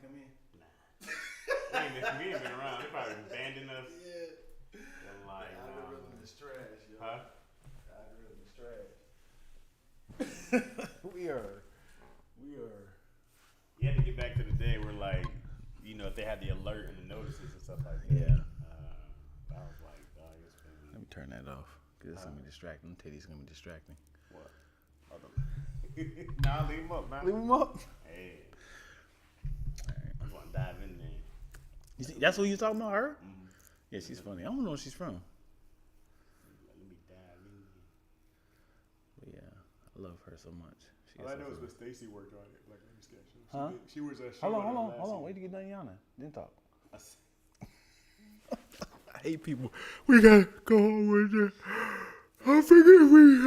come in? We ain't been around. They probably abandoned us. Yeah. And like, algorithm is trash, yo. huh? Algorithm is trash. We are. You had to get back to the day where, like, you know, if they had the alert and the notices and stuff like that. Yeah. I was like, dog, it's been. Let me turn that off. Because it's going to be distracting. Teddy's going to be distracting. What? Nah, leave him up, man. Leave him up. Hey. Right. I'm going to dive in there. You see, that's what you talking about, her? Mm-hmm. Yeah, she's funny. I don't know where she's from. Let me dive in there. But yeah, I love her so much. All I know is when Stacy worked on it. Like, let me sketch. Huh? She was a Hold on. Wait to get done yawning. Then talk. I hate people. We gotta go home with it. I figured we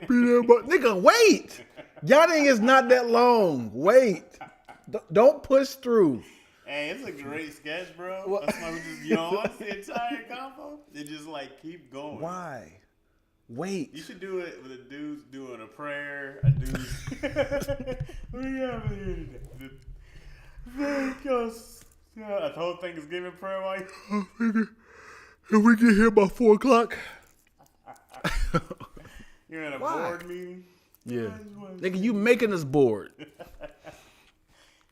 be there, but nigga, wait. Yawning is not that long. Wait. Don't push through. Hey, it's a great sketch, bro. What? That's why we just yawn the entire combo. It just like keep going. Why? Wait. You should do it with a dude doing a prayer. A dude. What do you have in here today? Thank us. Yeah, the whole thing is giving prayer while you. If we get here by 4 o'clock. You're in a board meeting. Yeah. Nigga, you making us bored.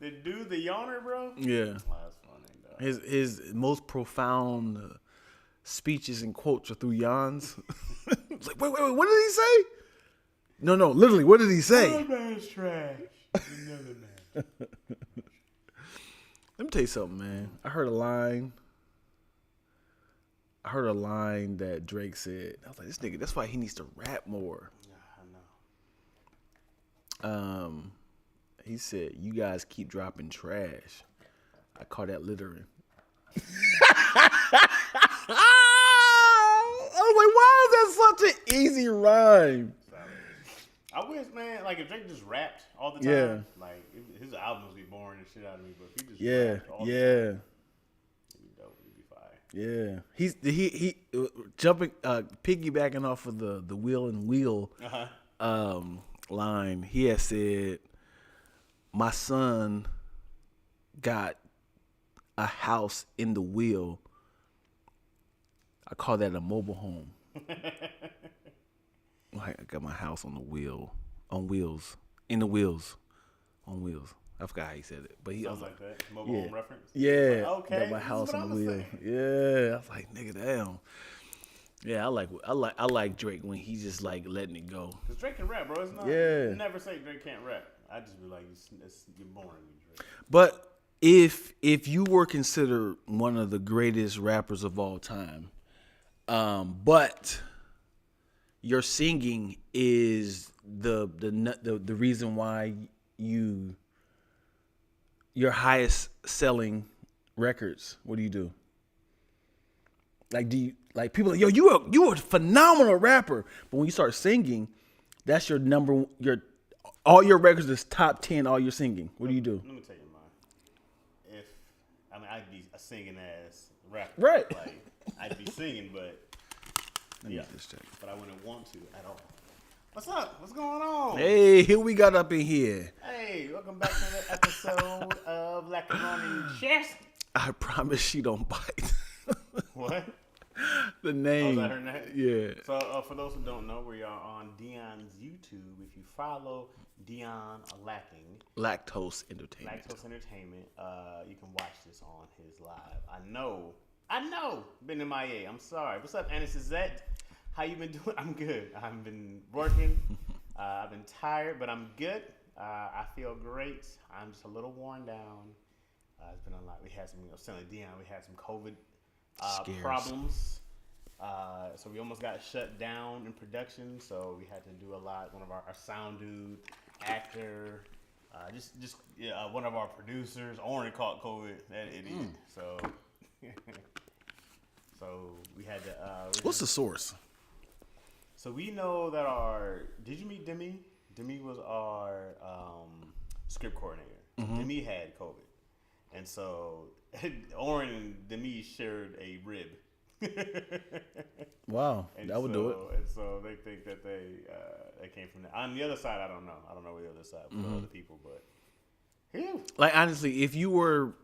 The dude, the yawner, bro. Yeah. Oh, that's funny, dog. His most profound speeches and quotes are through yawns. It's like, wait, what did he say? No, literally, what did he say? Another man's trash. Another man. Let me tell you something, man. I heard a line that Drake said. I was like, this nigga, that's why he needs to rap more. Yeah, I know. He said, you guys keep dropping trash. I call that littering. I was like, why is that such an easy rhyme? I wish, man, like if Drake just rapped all the time, Yeah. like his albums would be boring and shit out of me. But if he just Yeah, rapped all the yeah. time, it'd be dope. It'd be fire. Yeah. He jumping, piggybacking off of the wheel and wheel line. He had said, my son got a house in the wheel. I call that a mobile home. Like, I got my house on the wheel, on wheels, in the wheels, on wheels. I forgot how he said it, but he Sounds was like that mobile home reference. Yeah, Like, okay, got my this is house what on the I'ma wheel. say. Yeah, I was like, nigga, damn. Yeah, I like Drake when he's just like letting it go. Cause Drake can rap, bro. It's not. Yeah. You never say Drake can't rap. I just be like, you're boring me, Drake. But if you were considered one of the greatest rappers of all time, but your singing is the reason why your highest selling records, what do you do? Like, people like, yo, you a phenomenal rapper, but when you start singing, that's your all your records is top 10, all your singing. What do you do? Let me tell you mine. I'd be a singing ass rapper. Right. Like, I'd be singing, but Yeah. Just check. but I wouldn't want to at all. What's up? What's going on? Hey, here we got up in here. Hey, welcome back to the episode of Lackaroni Chaz. I promise she don't bite. What? The name. Oh, is that her name? Yeah. So, for those who don't know, we are on Dion's YouTube. If you follow Dion Lactose Entertainment. you can watch this on his live. I know. Been MIA. I'm sorry. What's up, Anna Suzette? How you been doing? I'm good. I've been working. I've been tired, but I'm good. I feel great. I'm just a little worn down. It's been a lot. We had some, selling Dion. We had some COVID problems. So we almost got shut down in production. So we had to do a lot. One of our sound dude, actor, one of our producers, Oren caught COVID. That idiot. So, so we had to. What's the source? So we know that did you meet Demi? Demi was our script coordinator. Mm-hmm. Demi had COVID. And so Oren and Demi shared a rib. Wow, that would do it. And so they think that they came from that. On the other side, I don't know. I don't know where the other side for other people, but yeah, you. Like honestly, if you were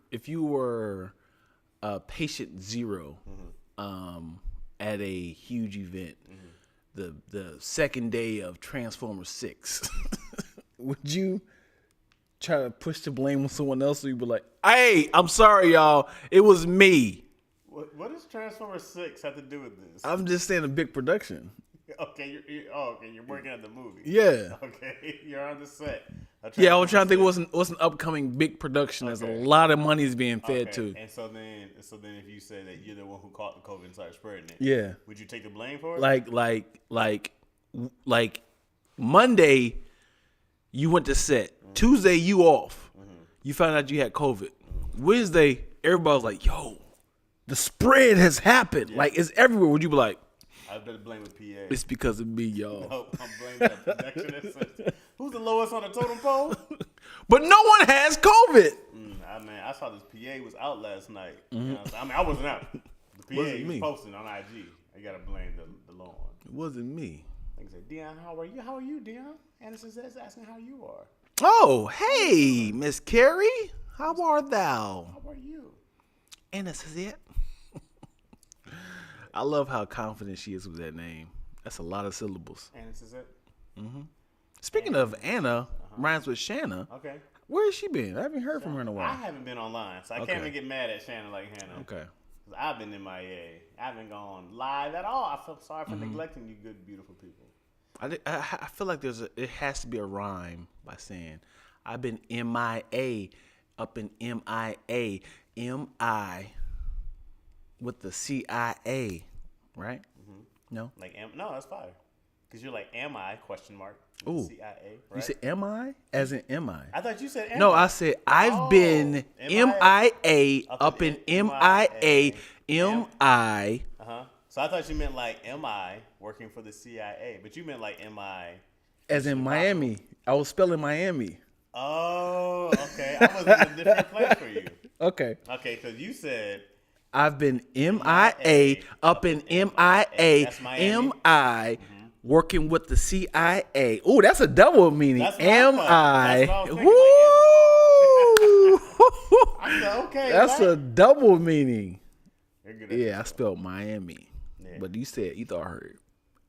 patient 0 at a huge event, the second day of Transformers 6, would you try to push the blame on someone else, or you be like, "Hey, I'm sorry, y'all. It was me." What does Transformers 6 have to do with this? I'm just saying a big production. Okay, you're working at the movie. Yeah. Okay, you're on the set. Yeah, I was trying to think what's an upcoming big production. There's a lot of money is being fed to. And so then if you say that you're the one who caught the COVID and started spreading it, Yeah. would you take the blame for it? Like Monday, you went to set. Tuesday, you off. You found out you had COVID. Wednesday, everybody was like, "Yo, the spread has happened. Like it's everywhere." Would you be like, I better blame the PA. "It's because of me, y'all"? No, I'm blaming the production assistant. Who's the lowest on the totem pole? But no one has COVID. I saw this PA was out last night. You know what I'm saying? I wasn't out. The PA Wasn't was me. posting on IG. You gotta blame the low one. It wasn't me. Like I said, Dion, how are you? How are you, Dion? Anderson says asking how you are. Oh, hey, Miss Carrie, how art thou? How are you? And this is it. I love how confident she is with that name. That's a lot of syllables. Anderson says it. Speaking of Anna, rhymes with Shanna. Okay. Where has she been? I haven't heard from her in a I while. haven't been online, so I Okay. can't even get mad at Shannon like Hannah. Okay. 'Cause I've been MIA. I haven't gone live at all. I feel sorry for neglecting you, good, beautiful people. I feel like it has to be a rhyme by saying, I've been MIA, up in MIA, MI with the CIA, right? No? Like, no, that's fire. Because you're like, am I? Question mark. Ooh. CIA, right? You said MI? As in MI? I thought you said am No, I. I said I've been MIA, MIA up in MIA, MI. So I thought you meant like, am I working for the CIA? But you meant like, am I? As in Miami. I was spelling Miami. Oh, okay. I was in a different place for you. Okay. Okay, because you said I've been MIA up in MIA, That's Miami. MI working with the CIA. Ooh, that's a double meaning. That's what I MI. thought. That's what I was thinking, Woo! I said, okay. That's right? a double meaning. You're good at Yeah, I this. spelled Miami. Yeah. But you thought I heard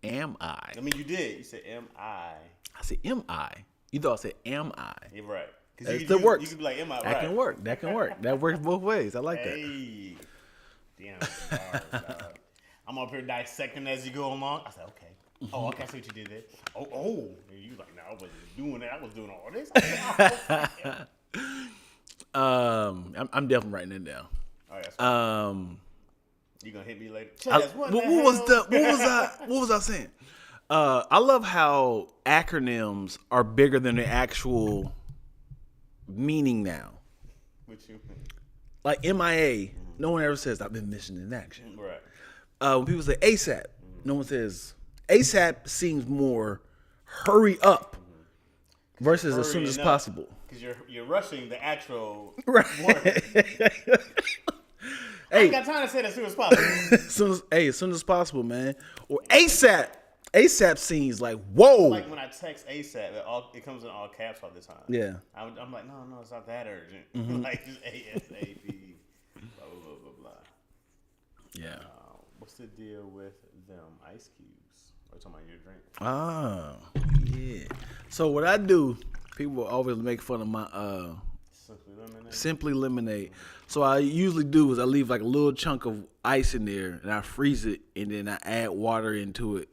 am I. I mean, you did. You said, am I? I said MI. You thought I said am I. You're right. That works. You could be like, am I? That right. can work. That can work. That works both ways. I like that. Hey. Damn. Dog. I'm up here dissecting as you go along. I said, okay. Oh, okay, I see what you did there. Oh. And you like, no, I wasn't doing that. I was doing all this. I said, oh, okay. I'm definitely writing it down. All right, that's fine. You gonna hit me later? Chaz, What was I saying? I love how acronyms are bigger than the actual meaning now. What you mean? Like MIA, no one ever says I've been missing in action. Right. When people say ASAP, no one says ASAP. Seems more hurry up versus as soon as possible. Because you're rushing the actual Right. word. I ain't got time to say that as soon as possible. as soon as possible, man. Or ASAP. ASAP seems like whoa. Like when I text ASAP, it comes in all caps all the time. Yeah. I'm like, no, it's not that urgent. Like just ASAP. Blah blah blah blah. Yeah. What's the deal with them ice cubes? We're talking about your drink. Ah, yeah. So what I do, people always make fun of my Simply Lemonade. So I usually do is I leave like a little chunk of ice in there and I freeze it and then I add water into it.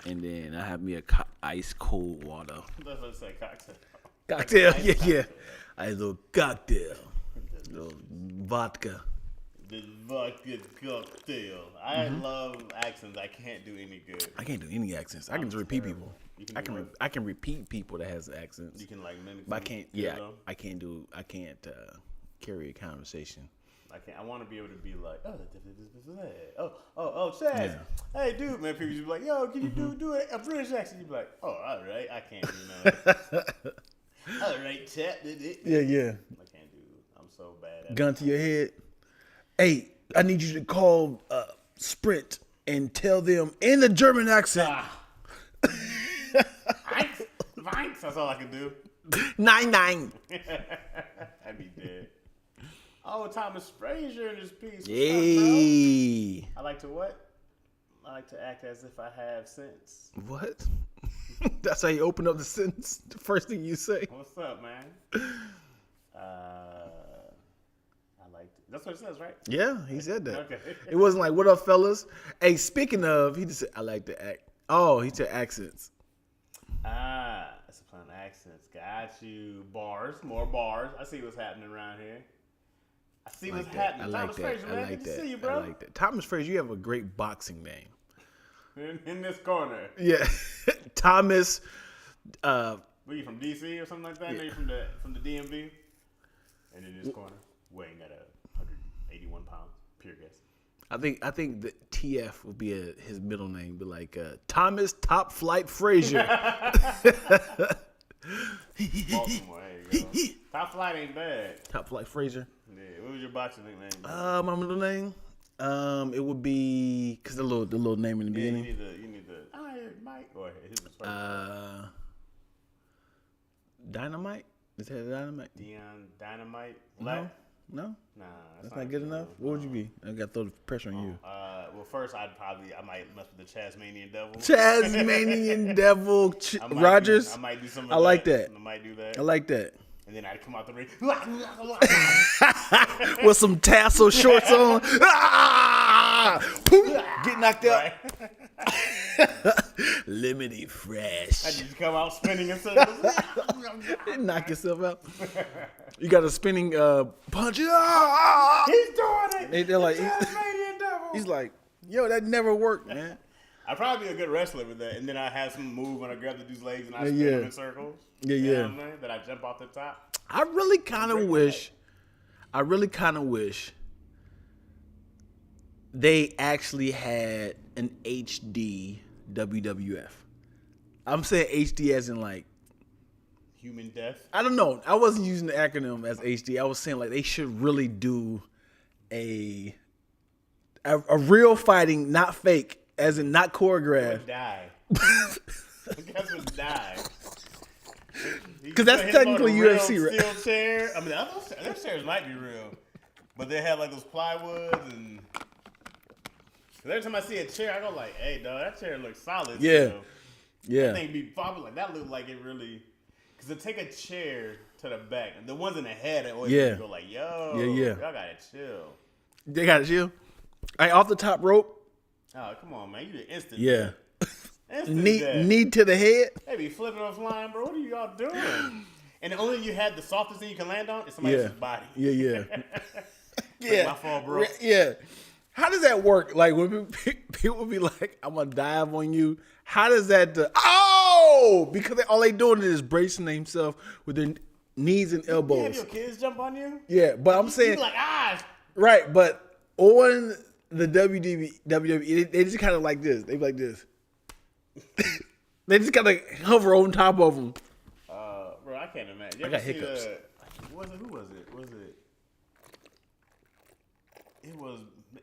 And then I have me a ice cold water. That's what I say, cocktail. Cocktail, yeah. I had a little cocktail. Little vodka. The vodka cocktail. I love accents. I can't do any good. I can't do any accents. I can just repeat people. I can repeat people that has accents. You can like mimic. But I can't. Yeah, though. I can't carry a conversation. I want to be able to be like, oh, Chaz. Yeah. Hey, dude, man. People just be like, yo, can you do a British accent? You be like, oh, all right, I can't do that. All right, chap. Yeah. I can't do. I'm so bad at Gun to your head. Hey, I need you to call Sprint and tell them in the German accent. Thanks. That's all I can do. 9. I'd be dead. Oh, Thomas Frazier in his piece. What's up, bro? Yay. I like to what? I like to act as if I have sense. What? That's how you open up the sentence. The first thing you say. What's up, man? I like to, that's what it says, right? Yeah, he said that. Okay. It wasn't like, what up, fellas? Hey, speaking of, he just said, I like to act. Oh, he said accents. That's a fun accents. Got you. Bars, more bars. I see what's happening around here. I see what's happening. I like Thomas that. Frazier, man. I like Good that. to see you, bro. I like that. Thomas Frazier, you have a great boxing name. In this corner. Yeah. Thomas. Were you from DC or something like that? Yeah. No, you from the DMV? And in this corner, weighing at 181 pounds, pure guess. I think the TF will be his middle name, be like Thomas Top Flight Frazier. Baltimore, there you go. Top Flight ain't bad. Top Flight Frazier. Yeah. What was your boxing nickname? My middle name. It would be because the little name in the beginning. You need the Iron Mike or his first. Dynamite. Is that Dynamite? Dion Dynamite. No. Nah, that's not good enough. What would you be? I got to throw the pressure on you. Well, first I might mess with the Chazmanian Devil. Tasmanian Devil Rogers. I might do some. I like that. I might do that. I like that. And then I'd come out the ring with some tassel shorts on. Get knocked out. Limited fresh. I just come out spinning in circles. Knock yourself out. You got a spinning punch. He's doing it. They're like, Tasmanian Devil. He's like, yo, that never worked, man. I'd probably be a good wrestler with that, and then I have some move when I grab the dude's legs and I spin him in circles. Yeah. You know what I mean? That I jump off the top. I really kind of wish they actually had an HD WWF. I'm saying HD as in like human death. I don't know. I wasn't using the acronym as HD. I was saying like they should really do a real fighting, not fake, as in not choreographed. Would die. Guys would die. Because that's technically UFC, right? Steel chair. I mean, those chairs might be real, but they have like those plywoods and. Every time I see a chair, I go like, "Hey, dog, that chair looks solid." Yeah, so. yeah. That thing be popping like that. Look like it really. Because to take a chair to the back, the ones in the head, they always go like, "Yo, y'all gotta chill." They gotta chill. Hey, off the top rope. Oh, come on, man! You did instant. Yeah. Instant knee to the head. They be flipping or flying, bro. What are y'all doing? And the only thing you had the softest thing you can land on is somebody else's body. Yeah. Yeah. My fault, bro. Yeah. How does that work? Like when people be like, "I'm gonna dive on you." How does that? Because all they doing is bracing themselves with their knees and elbows. You have your kids jump on you? Yeah, but I'm saying you be like right. But on the WWE, they just kind of like this. They be like this. They just kind of hover on top of them. Bro, I can't imagine. I got hiccups. Who was it?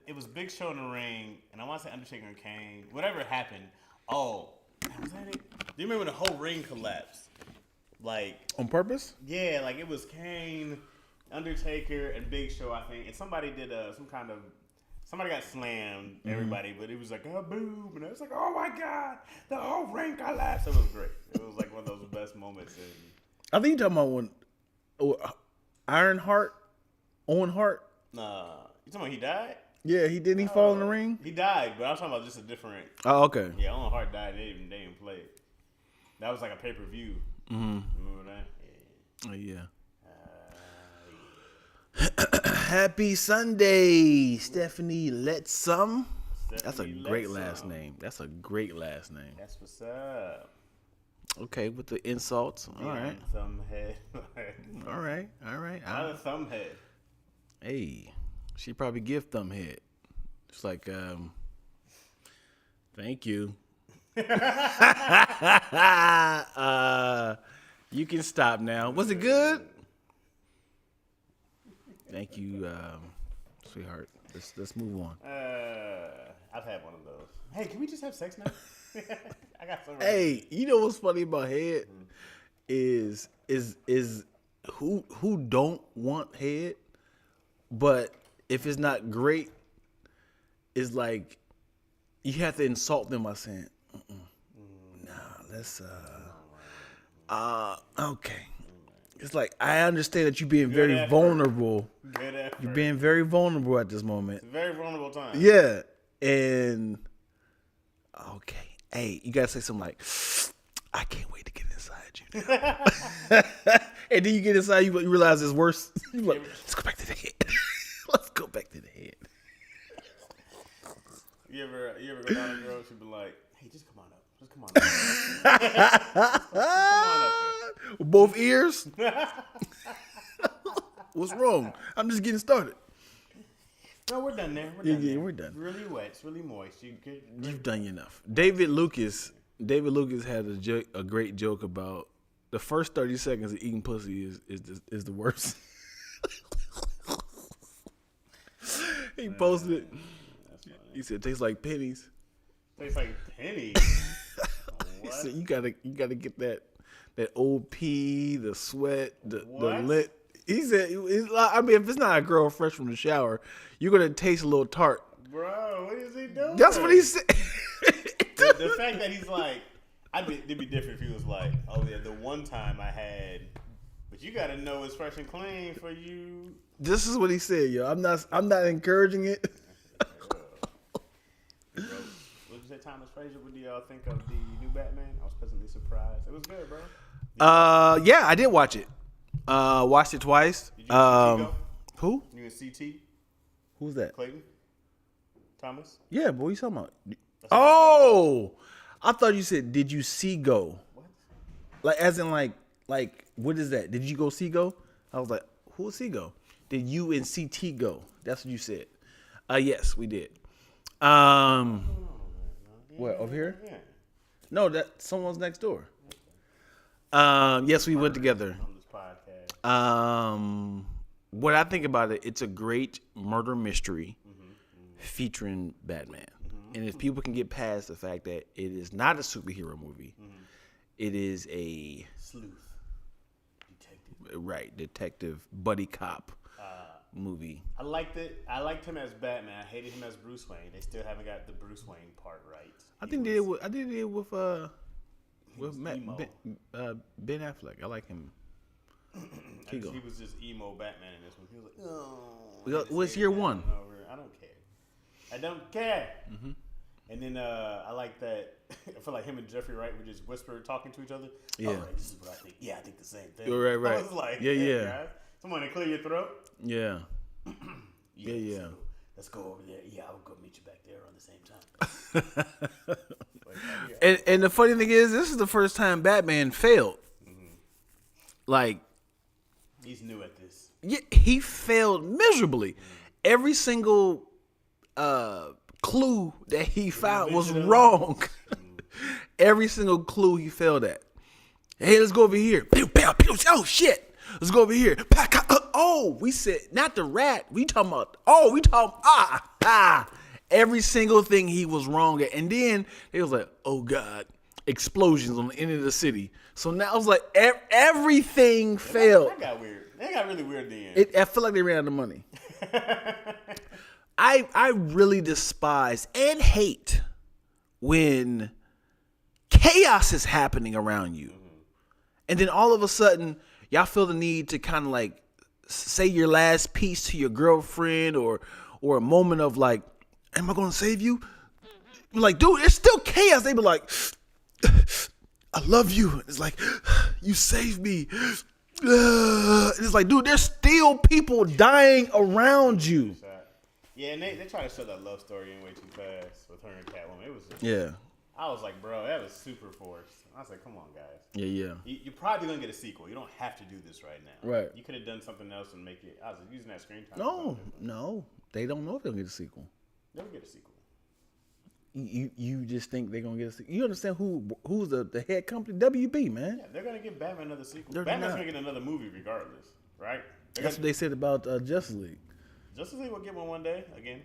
It was Big Show in the ring, and I want to say Undertaker and Kane. Whatever happened. Oh, was that it? Do you remember when the whole ring collapsed? Like on purpose? Yeah, like it was Kane, Undertaker, and Big Show, I think, and somebody did somebody got slammed, everybody, but it was like, oh, boom, and it was like, oh my God, the whole ring collapsed. It was great. It was like one of those best moments. I think you're talking about when Owen Hart. You talking about he died? Yeah, he didn't. He fall in the ring. He died, but I was talking about just a different. Oh, okay. Yeah, Owen Hart died. They didn't play it. That was like a pay-per-view. Mm-hmm. Remember that? Yeah. Happy Sunday, Stephanie. Let's some. That's a great last name. That's a great last name. That's what's up. Okay, with the insults. All right. Thumbhead. All right. Not a thumbhead. Hey, she probably give thumbhead. It's like, thank you. You can stop now. Was it good? Thank you, sweetheart. Let's move on. I've had one of those. Hey, can we just have sex now? I got something. Hey, you know what's funny about head? is who don't want head, but if it's not great, it's like you have to insult them by saying, "Nah, let's okay." It's like I understand that you're being very vulnerable. Good effort. You're being very vulnerable at this moment. It's a very vulnerable time. Yeah, and okay, hey, you gotta say something like, "I can't wait to get inside you." Now. And then you get inside, you realize it's worse. You're like, let's go back to the head. Let's go back to the head. You ever go down a girl? She'd be like, "Hey, just come on up. Just come on up. Come on up here." Both ears. What's wrong? I'm just getting started. No, we're done there. We're done. It's really wet. It's really moist. You've done enough. David Lucas had a great joke about the first 30 seconds of eating pussy is the worst. He posted it. He said it tastes like pennies. Tastes like pennies. He said you gotta get that old pee, the sweat, the lit. He said, I mean, if it's not a girl fresh from the shower, you're gonna taste a little tart. Bro, what is he doing? That's what he said. The fact that he's like, it'd be different if he was like, "Oh yeah, the one time I had," but you gotta know it's fresh and clean for you. This is what he said, yo. I'm not encouraging it. Bro, what you say, Thomas Frazier? What do y'all think of the new Batman? I was pleasantly surprised. It was good, bro. Yeah, I did watch it. Watched it twice. Did you go? Who? You and CT? Who's that? Clayton? Thomas? Yeah, but what are you talking about? Oh, I thought you said, did you see go? What? Like, as in, like, what is that? Did you go see go? I was like, who is see go? Did you and CT go? That's what you said. Yes, we did. What, over here? Yeah. No, that someone's next door. Yes, we went together. On this podcast. What I think about it, it's a great murder mystery featuring Batman. And if people can get past the fact that it is not a superhero movie, it is a sleuth detective buddy cop movie. I liked it. I liked him as Batman. I hated him as Bruce Wayne. They still haven't got the Bruce Wayne part right. I did it with Ben Affleck. I like him. He was just emo Batman in this one. He was like, oh. What's year one? I don't care. Mm-hmm. And then I like that. I feel like him and Jeffrey Wright were just whisper talking to each other. Yeah. All right, this is what I think. Yeah, I think the same thing. Right. I was like, yeah. Guys, someone to clear your throat. Yeah. Yeah. So let's go over there. Yeah, I'll go meet you back there around the same time. And the funny thing is, this is the first time Batman failed. Mm-hmm. Like, he's new at this. Yeah, he failed miserably. Every single clue that he found was wrong. Every single clue he failed at. Hey, let's go over here. Pew, pew, pew. Oh shit. Let's go over here. Oh, we said not the rat. We talking about. Every single thing he was wrong at, and then it was like, oh god, explosions on the end of the city. So now it was like everything failed. That got weird. That got really weird at the end. I feel like they ran out of money. I really despise and hate when chaos is happening around you. And then all of a sudden, y'all feel the need to kind of like say your last piece to your girlfriend or a moment of like, am I going to save you? You're like, dude, it's still chaos. They be like, I love you. It's like, you saved me. It's like, dude, there's still people dying around you. Yeah, and they try to show that love story in way too fast with her and Catwoman. It was just, yeah. I was like, bro, that was super forced. I was like, come on, guys. Yeah. You're probably gonna get a sequel. You don't have to do this right now. Right. You could have done something else and make it. I was using that screen time. No, they don't know if they'll get a sequel. They'll get a sequel. You just think they're gonna get a sequel? You understand who's the head company? WB, man. Yeah, they're gonna give Batman another sequel. They're Batman's not. gonna get another movie regardless, right? That's what they said about Justice League. Justice League will get one day again.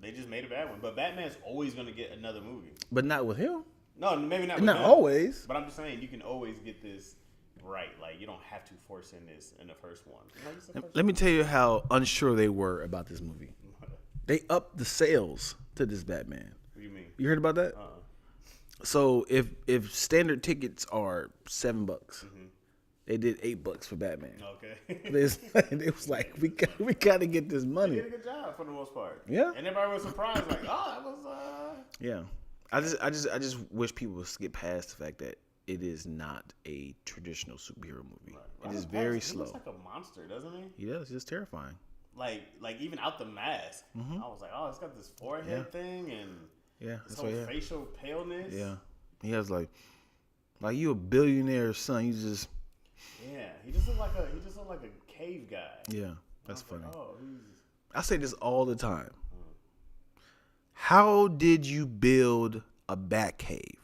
They just made a bad one, but Batman's always gonna get another movie. But not with him. No, maybe not. With Not him. always. But I'm just saying, you can always get this right. Like you don't have to force in this in the first one. Like, it's the first Let me tell you how unsure they were about this movie. They upped the sales to this Batman. What do you mean? You heard about that? So if standard tickets are $7, they did $8 for Batman. Okay. It was like we got to get this money. They did a good job for the most part. Yeah. And everybody was surprised, like, oh, that was Yeah, I just wish people would skip past the fact that it is not a traditional superhero movie. Right. It is very He slow. looks like a monster, doesn't he? He does. It's terrifying. Like even out the mask, I was like, oh, it's got this forehead thing and Yeah, this that's whole what. Yeah, facial paleness. yeah. He has like you a billionaire son. You just Yeah, he just looked like a cave guy. yeah. That's I was funny. like, oh, I say this all the time. How did you build a bat cave?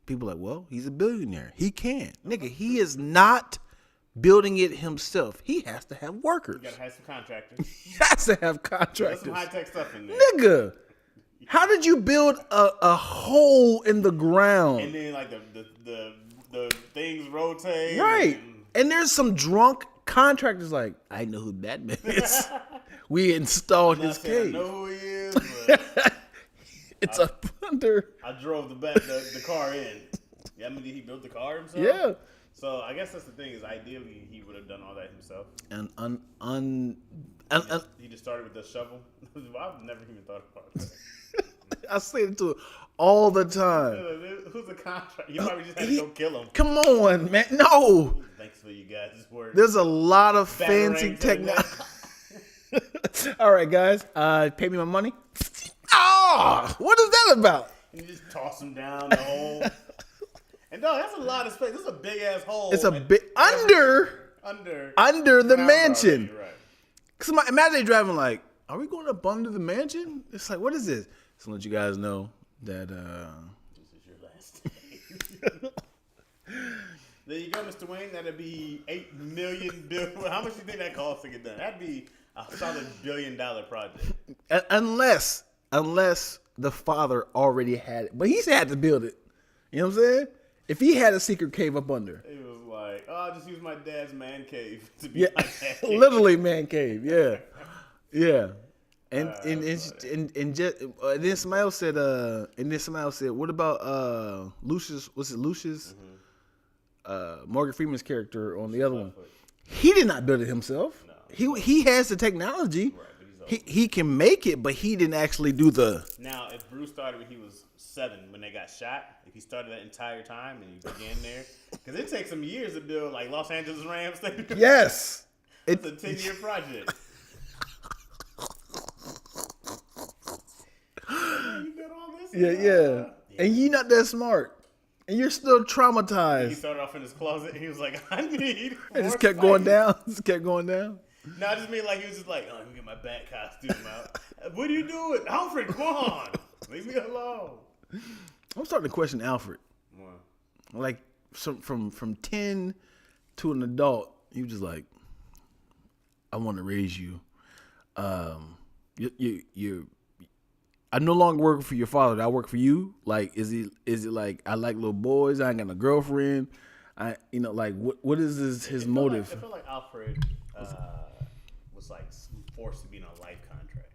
People are like, well, he's a billionaire. He can. Nigga, he is not building it himself. He has to have workers. you gotta have some contractors. He has to have There's contractors. some high tech stuff in there. Nigga, how did you build a hole in the ground? And then like the things rotate. Right. And there's some drunk contractors like, I know who Batman is. We installed his I cave. know who he is. But It's a thunder. I drove the car in. Yeah, I mean, did he build the car himself? Yeah. So I guess that's the thing is ideally he would have done all that himself. And He just started with the shovel. I've never even thought about that. I say it to it all the time. Who's the contract? You probably just had to go kill him. Come on, man. No. Thanks for you guys' work. There's a lot of fancy Batarang to the technology. neck. All right, guys. Pay me my money. Oh, what is that about? And you just toss him down the hole. And no, that's a lot of space. This is a big ass hole. It's a bit under the ground mansion. already, right. Cause imagine they driving like, are we going up under the mansion? It's like, what is this? Just to let you guys know that This is your last day. There you go, Mr. Wayne. That'd be $8 million. How much do you think that costs to get done? That'd be a solid $1 billion project. unless the father already had it, but he's had to build it. You know what I'm saying? If he had a secret cave up under, It was like, oh, I'll just use my dad's man cave to be yeah, my man cave. literally man cave, yeah, yeah. And then somebody else said, what about Lucius? Was it Lucius? Morgan Freeman's character on the other one. He did not build it himself. No. He has the technology. Right, but he's He can make it, but he didn't actually do the. Now, if Bruce started when he was 7, when they got shot, if he started that entire time and he began there, because it takes some years to build like Los Angeles Rams Stadium. Yes, It's a 10-year project. You built all this? Yeah. And you not that smart, and you're still He traumatized. started off in his closet and he was like, I need It just more kept going space. down. Just kept going down. No, I just mean like he was just like, oh, let me get my bat costume out. What are you doing? Alfred, come on. Leave me alone. I'm starting to question Alfred. Wow. Like from 10 to an adult, he was just like, I want to raise you. You I no longer work for your father. I work for you. Like, is it like I like little boys? I ain't got no girlfriend. Like what is his motive? I feel like Alfred was like forced to be in a life contract.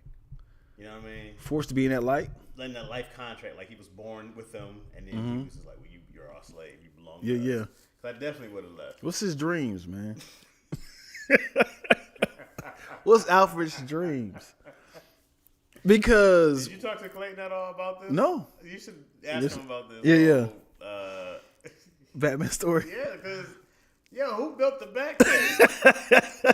You know what I mean? Forced to be in that light? In that life contract, like he was born with them, and then he was just like, well, you're our slave. You belong to Yeah, us. yeah. So I definitely would have left. What's his dreams, man? What's Alfred's dreams? Because Did you talk to Clayton at all about this? No. You should ask him about this. Yeah. whole, Batman story. yeah, because, who built the back cave?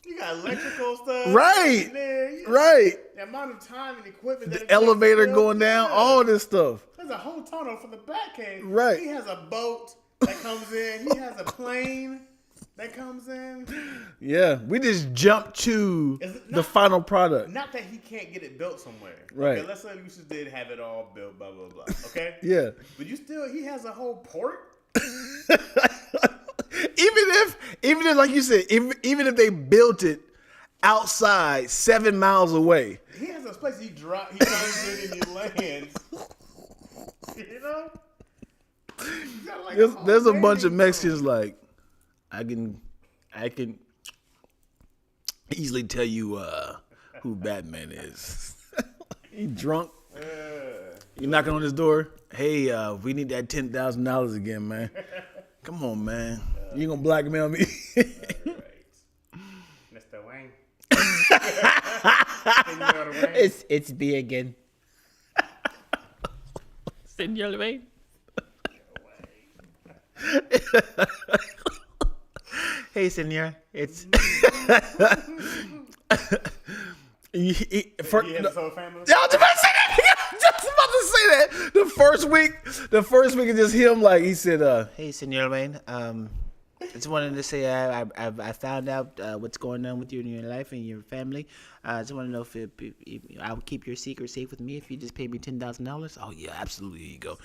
You got electrical stuff. Right. in there. Right. The amount of time and equipment that The it takes to elevator build- going down, Yeah. all this stuff. There's a whole tunnel for the back cave. Right. He has a boat that comes in. He has a plane that comes in. Yeah. We just jumped to Is it the not- final product. Not that he can't get it built somewhere. Right. Okay, let's say Lucius did have it all built, blah, blah, blah. Okay? Yeah. But he has a whole port. Even if like you said, even if they built it outside 7 miles away. He has a place he comes in and he lands. You know? Like there's a bunch of Mexicans like I can easily tell you who Batman is. He drunk. You knocking on his door. Hey, we need that $10,000 again, man. Come on, man. You gonna blackmail me? Mr. Wayne. It's me again. Senor Wayne. Hey, senor. It's He had his whole family. I was about to say that. Just about to say that. The first week is just him. Like he said, hey, Senor Wayne. Just wanted to say I found out what's going on with you in your life and your family. I just want to know if I'll keep your secret safe with me if you just pay me $10,000. Oh yeah, absolutely. Here you go.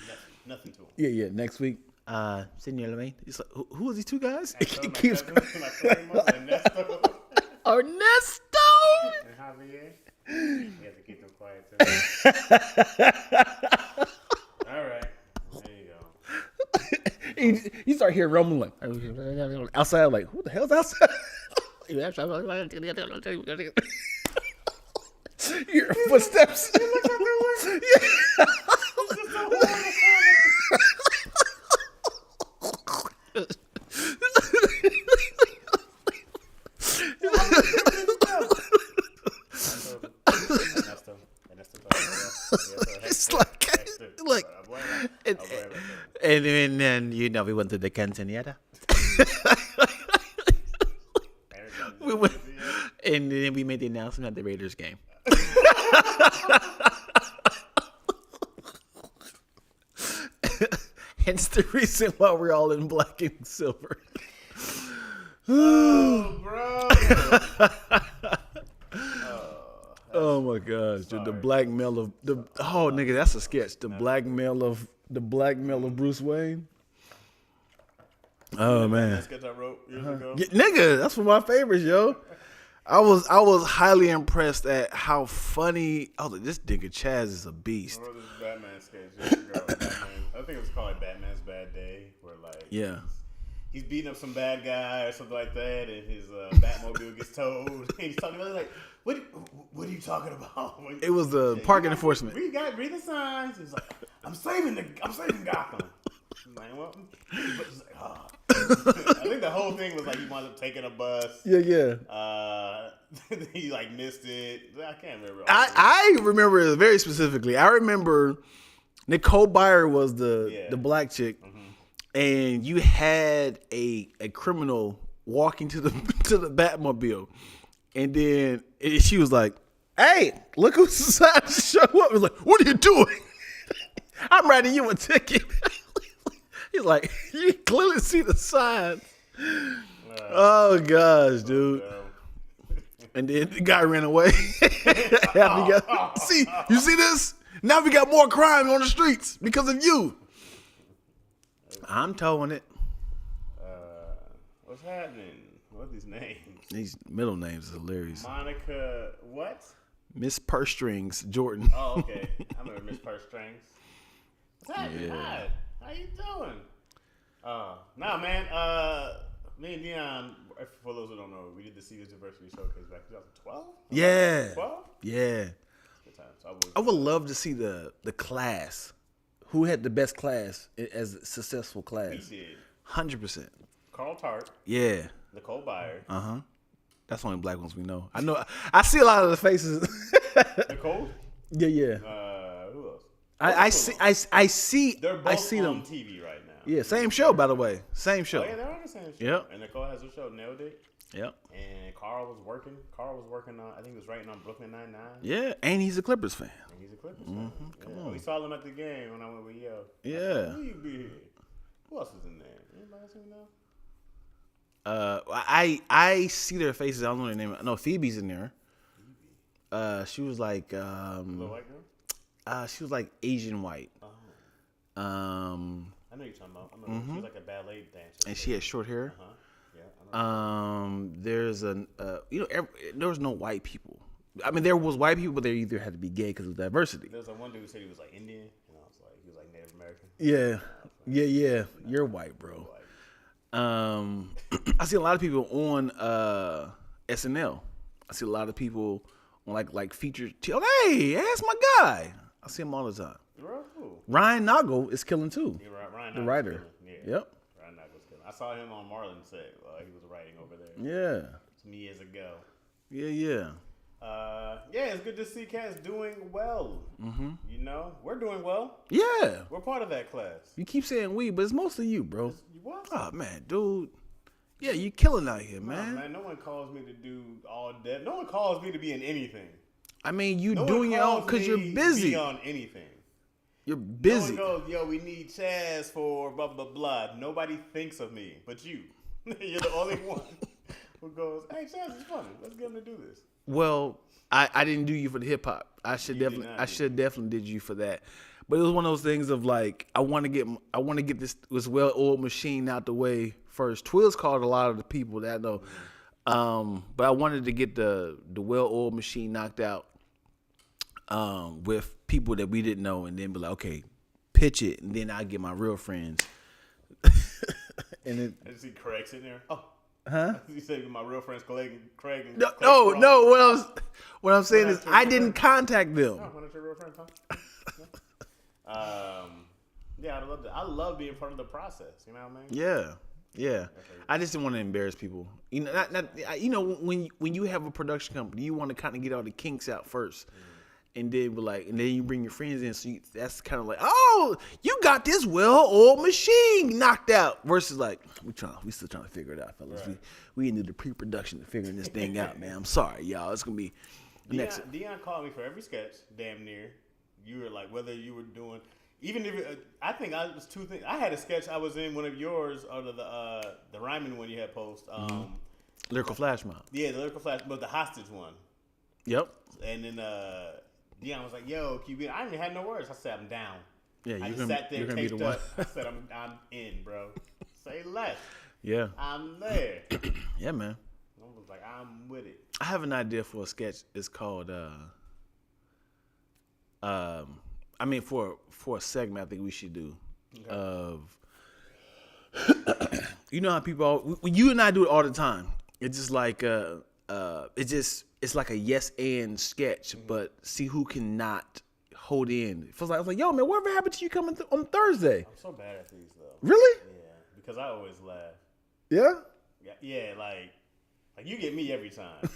Nothing to him. yeah. Next week. Senor Wayne. He's like, who are these two guys? So He my keeps. cousin, my primo, Ernesto, Ernesto. and Javier. We have to keep them quiet too. All right. There you go. You start hearing rumbling outside. Like, who the hell's outside? Your footsteps. It's like, and then we went to the quinceañera. We went, and then we made the announcement at the Raiders game. hence the reason why we're all in black and silver. Oh, bro. Oh my gosh, dude, the blackmail of the nigga, that's a sketch. The blackmail of Bruce Wayne. Oh man, That sketch I wrote years ago. Yeah, nigga, that's one of my favorites, yo. I was highly impressed at how funny. Oh, this nigga Chaz is a beast. I wrote this Batman sketch years ago. I think it was called Batman's Bad Day, where like he's beating up some bad guy or something like that, and his Batmobile gets towed. And he's talking about it like, what are you talking about? It was the parking enforcement. We got read the signs. He's like, I'm saving Gotham. I'm like, well, he's like, oh. I think the whole thing was like he wound up taking a bus. Yeah. He like missed it. I can't remember. I remember it very specifically. I remember Nicole Byer was the black chick, and you had a criminal walking to the Batmobile, and then she was like, "Hey, look who's decided to show up." I was like, "What are you doing?" I'm writing you a ticket. He's like, you clearly see the sign. Oh gosh, dude. And then the guy ran away. See, you see this? Now we got more crime on the streets because of you. I'm towing it. What's happening? What are these names? These middle names is hilarious. Monica, what? Miss Purse Strings Jordan. Oh, okay. I remember Miss Purse Strings. What's happening? Yeah. Hi. How you doing? Nah, man. Me and Dion, for those who don't know, we did the Seniors Diversity Showcase back in 2012. Yeah. 12? Yeah. Good time. I would love to see the class. Who had the best class as a successful class? We did. 100%. Carl Tart. Yeah. Nicole Byer. That's the only black ones we know. I know. I see a lot of the faces. Nicole. Yeah. Who else? I see. They're both I see on them. TV right now. Yeah, same show, by the way. Same show. Oh, yeah, they're on the same show. Yep. And Nicole has her show, Nailed It. Yep. And Carl was working on, I think he was writing on Brooklyn Nine-Nine. Yeah, and he's a Clippers fan. And he's a Clippers fan. Come Yeah, on. we saw him at the game when I went with Yo. Yeah. Who you be here? Who else is in there? Anybody else in there? I see their faces. I don't know their name. No, Phoebe's in there. She was like Little white girl? she was like Asian white. Oh. I I know you're talking about. I remember she was like a ballet dancer. and she had short hair. Yeah, I know. There's there was no white people. I mean, there was white people, but they either had to be gay because of diversity. There was one dude who said he was like Indian, and I was like, he was like Native American. Yeah. You're white, bro. I see a lot of people on SNL. I see a lot of people on like featured. Hey, that's my guy. I see him all the time. Cool. Ryan Noggle is killing too. Yeah, Ryan The Nagel's writer. killing. Yeah. Yep. Ryan Nagel's killing. I saw him on Marlon set. He was writing over there. Yeah. Some years ago. Yeah. It's good to see cats doing well. Mm-hmm. You know, we're doing well. Yeah. We're part of that class. You keep saying we, but it's mostly you, bro. What? Oh man, dude. Yeah, you killing out here, man. Man, no one calls me to do all that. No one calls me to be in anything. I mean, you No doing one your own calls because you're me to busy. be on anything. You're busy. No one goes, yo, we need Chaz for blah, blah, blah. Nobody thinks of me but you. You're the only one who goes, hey, Chaz is funny. Let's get him to do this. Well, I didn't do you for the hip hop. I should definitely did you for that. But it was one of those things of like I want to get this well-oiled machine out the way first. Twiz called a lot of the people that I know, but I wanted to get the well-oiled machine knocked out with people that we didn't know, and then be like, okay, pitch it, and then I get my real friends. And then I just see Craig sitting there. Oh. Huh? You said my real friends Craig and no. What I'm saying is I didn't contact them. Oh, one of your real friends, huh? Yeah, I love being part of the process. You know what I mean? Yeah. I just didn't want to embarrass people. You know, when you have a production company, you want to kind of get all the kinks out first. And then you bring your friends in, so that's kind of like, oh, you got this well-oiled machine knocked out. Versus like, we still trying to figure it out, fellas. Right. We into the pre-production of figuring this thing out, man. I'm sorry, y'all. It's gonna be next. Dion called me for every sketch, damn near. You were like, whether you were doing, even if I think I was two things. I had a sketch I was in one of yours, out of the rhyming one you had posted. Lyrical Flash Mob. Yeah, the Lyrical Flash, but the hostage one. Yep. And then Dion was like, "Yo, QB." I didn't have no words. I said, "I'm down." Yeah, I just sat there, taped up. I said, "I'm in, bro. Say less." Yeah. I'm there. Yeah, man. I was like, "I'm with it." I have an idea for a sketch. It's called for a segment I think we should do of you know how people you and I do it all the time. It's just like it's like a yes and sketch, but see who cannot hold in. It feels like I was like, yo man, whatever happened to you coming on Thursday? I'm so bad at these though. Really? Yeah, because I always laugh. Yeah? Yeah, like you get me every time.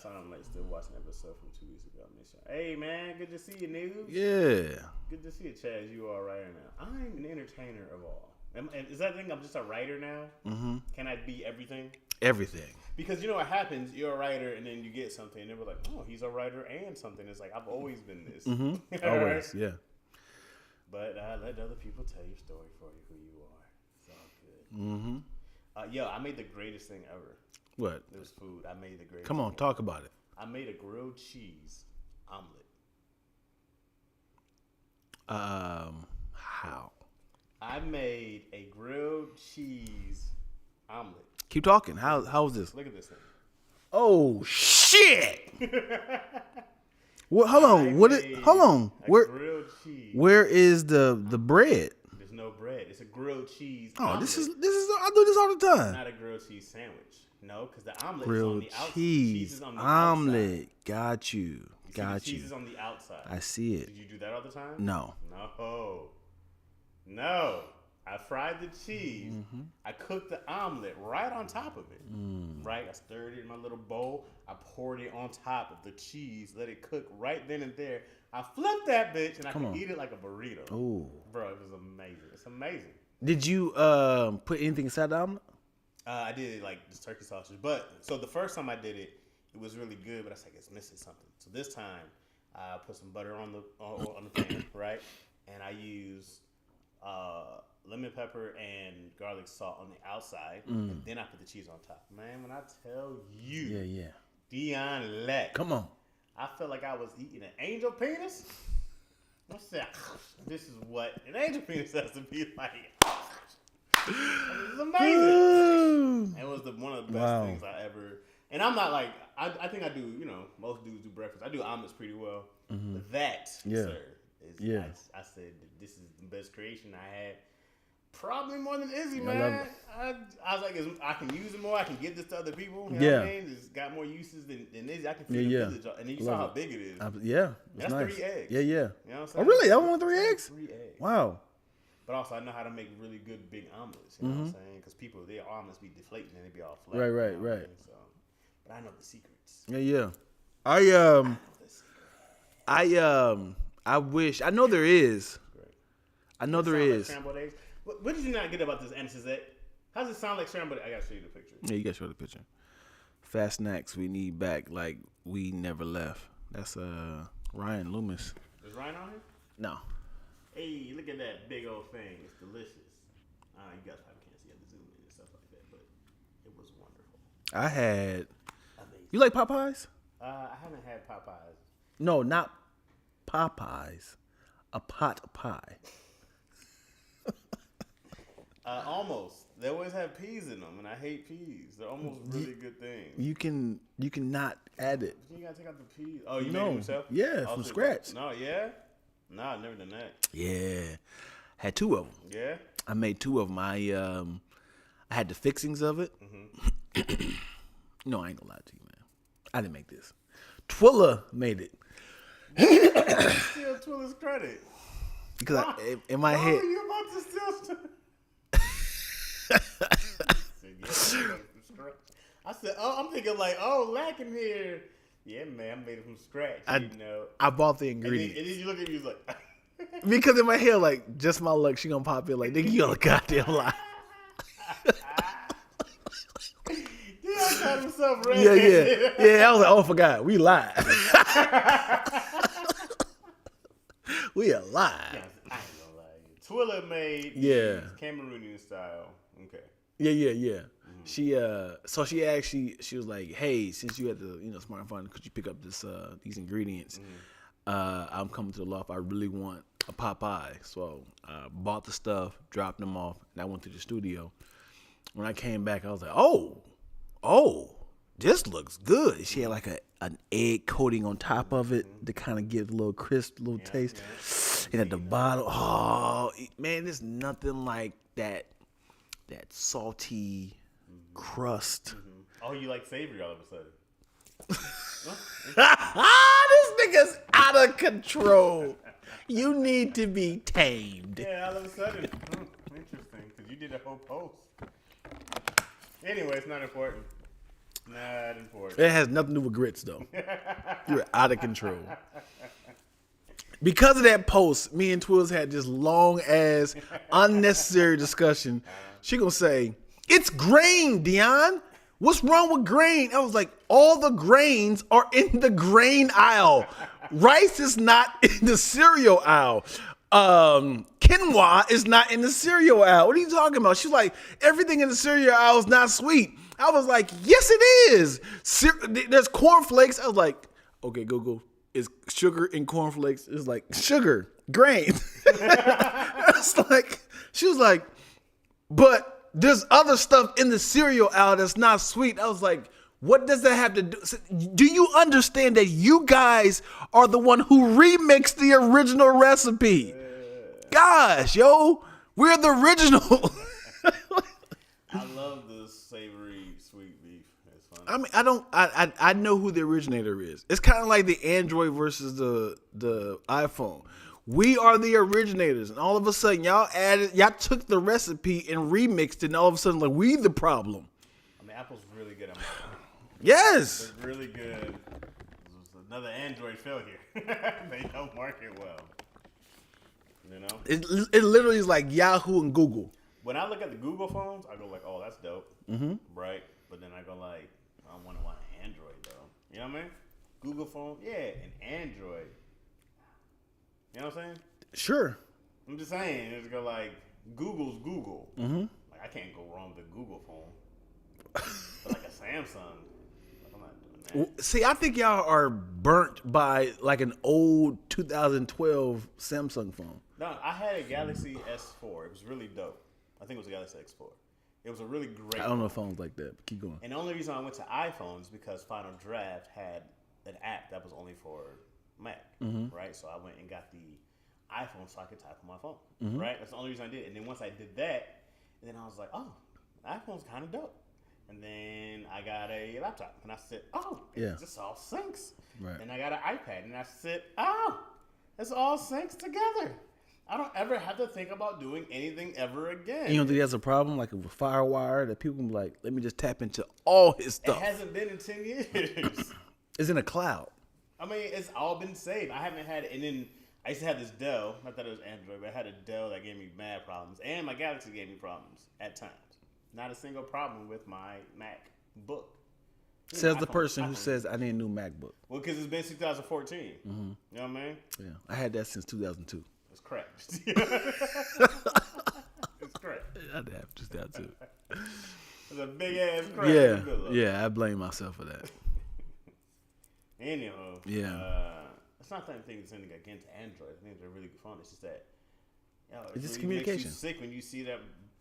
So I'm like still watching an episode from 2 weeks ago. Hey man, good to see you, niggas. Yeah. Good to see you, Chaz. You are a writer now. I'm an entertainer of all. Is that the thing? I'm just a writer now? Mm-hmm. Can I be everything? Everything. Because you know what happens? You're a writer, and then you get something, and they're like, "Oh, he's a writer and something." It's like I've always been this. Mm-hmm. Always, yeah. But let other people tell your story for you, who you are. It's all good. Mm-hmm. I made the greatest thing ever. What? It was food. I made the greatest. Come on, talk about it. I made a grilled cheese omelet. How? I made a grilled cheese omelet. Keep talking. How is this? Look at this thing. Oh shit! What? Hold on. Hold on. Grilled cheese. Where is the bread? There's no bread. It's a grilled cheese. Oh, omelet. this is. I do this all the time. Not a grilled cheese sandwich. No, because the omelet grilled is on the outside. cheese Is on the omelet. outside. Got you. The cheese is on the outside. I see it. Did you do that all the time? No. No. I fried the cheese. Mm-hmm. I cooked the omelet right on top of it. Right? I stirred it in my little bowl. I poured it on top of the cheese. Let it cook right then and there. I flipped that bitch and I could eat it like a burrito. Ooh. Bro, it was amazing. It's amazing. Did you put anything inside the omelet? I did like this turkey sausage. But so the first time I did it, it was really good, but I was like, it's missing something. So this time I put some butter on the pan, right? And I used lemon pepper and garlic salt on the outside, and then I put the cheese on top. Man, when I tell you, Dion let. Come on. I felt like I was eating an angel penis. I said, this is what an angel penis has to be like. It was amazing. It was one of the best things I ever. And I'm not like I think I do. You know, most dudes do breakfast. I do omelets pretty well. But that, sir, Yeah. I said this is the best creation I had. Probably more than Izzy, I man. love it. I was like, I can use it more. I can give this to other people. You know Yeah. what I mean? It's got more uses than Izzy. I can feed Yeah, a yeah. village. And then you Love saw how it. big it is. Yeah, it's That's nice. 3 eggs. Yeah, yeah. You know what I'm Oh, saying? really? That one with 3 eggs? 3 eggs. Wow. But also, I know how to make really good big omelets. You know what I'm saying? Because people, their omelets be deflating and they be all flat. Right, you right, know what I right. mean? So, but I know the secrets. Yeah, yeah. I wish. I know there is. Great. I know there Sound like is. scrambled eggs. What did you not get about this anesthesia? How does it sound like scrambled? I gotta show you the picture. Yeah, you gotta show the picture. Fast snacks we need back like we never left. That's Ryan Loomis. Is Ryan on here? No. Hey, look at that big old thing. It's delicious. You guys probably can't see it, the zoom in and stuff like that, but it was wonderful. I had. Amazing. You like Popeyes? I haven't had Popeyes. No, not Popeyes. A pot pie. Almost. They always have peas in them, and I hate peas. They're almost really good things. You can not add it. You gotta take out the peas. Oh, you No. made them yourself? Yeah, Oh, from so- scratch. No, yeah? No, I've never done that. Yeah. Had 2 of them. Yeah? I made 2 of them. I had the fixings of it. No, I ain't gonna lie to you, man. I didn't make this. Twilla made it. Steal Twilla's credit. Because in my Why head, were you about to steal I said, I'm thinking like, Lack in here. Yeah, man, I made it from scratch. You know. I bought the And ingredients. then you look at me, you was like, Because in my head, like, just my luck, she gonna pop in like, nigga, you on a goddamn lie. yeah, I got himself ready. Yeah. I was like, oh, I forgot. We live. We alive. I ain't gonna lie. Twilla made Yeah. Cameroonian style. Okay. Yeah. She so she was like, hey, since you had the smartphone, could you pick up these ingredients? I'm coming to the loft. I really want a Popeye. So I bought the stuff, dropped them off, and I went to the studio. When I came back, I was like, oh, this looks good. She had like an egg coating on top of it to kind of give a little crisp, little taste. And at the bottom, oh man, there's nothing like that salty crust. Oh, you like savory all of a sudden. This nigga's out of control. You need to be tamed. Yeah, all of a sudden. Interesting, because you did a whole post. Anyway, it's not important. Not important. It has nothing to do with grits, though. You're out of control. Because of that post, me and Twills had this long ass unnecessary discussion. She gonna say, "It's grain, Dion. What's wrong with grain?" I was like, all the grains are in the grain aisle. Rice is not in the cereal aisle. Quinoa is not in the cereal aisle. What are you talking about? She's like, everything in the cereal aisle is not sweet. I was like, yes, it is. There's cornflakes. I was like, okay, Google, is sugar in cornflakes? It's like sugar, grain. It's like, she was like, but there's other stuff in the cereal aisle that's not sweet. I was like, what does that have to do? Do you understand that you guys are the one who remixed the original recipe? Gosh, yo, we're the original. I love the savory sweet beef. It's funny. I mean, I know who the originator is. It's kind of like the Android versus the iPhone. We are the originators, and all of a sudden, y'all took the recipe and remixed it, and all of a sudden, like, we the problem. I mean, Apple's really good at marketing. Yes. They're really good. There's another Android failure. They don't market well. You know? It literally is like Yahoo and Google. When I look at the Google phones, I go like, oh, that's dope. Right? But then I go like, I want an Android, though. You know what I mean? Google phone, yeah, an Android. You know what I'm saying? Sure. I'm just saying, it's go like, Google's Google. Like, I can't go wrong with a Google phone. But like a Samsung, like, I'm not doing that. See, I think y'all are burnt by like an old 2012 Samsung phone. No, I had a Galaxy S4. It was really dope. I think it was a Galaxy X4. It was a really great I don't know phones like that, but keep going. And the only reason I went to iPhones is because Final Draft had an app that was only for Mac, right? So I went and got the iPhone so I could type on my phone. Right? That's the only reason I did it. And then once I did that, then I was like, oh, iPhone's kind of dope. And then I got a laptop, and I said, oh, it just all syncs. Right. And I got an iPad, and I said, oh, this all syncs together. I don't ever have to think about doing anything ever again. You don't think that's a problem? Like with FireWire, that people can be like, let me just tap into all his stuff. It hasn't been in 10 years. It's in a cloud. I mean, it's all been saved. I haven't had it. And then I used to have this Dell. I thought it was Android, but I had a Dell that gave me mad problems. And my Galaxy gave me problems at times. Not a single problem with my MacBook. Says the person who says, I need a new MacBook. Well, because it's been 2014. You know what I mean? Yeah. I had that since 2002. It's crap. It's crap. I'd have just that too. It's a big ass crap. Yeah, I blame myself for that. Anyhow, it's not that I'm thinking anything against Android. I think they're really good phone. It's just that it's just really communication. makes you sick when you see that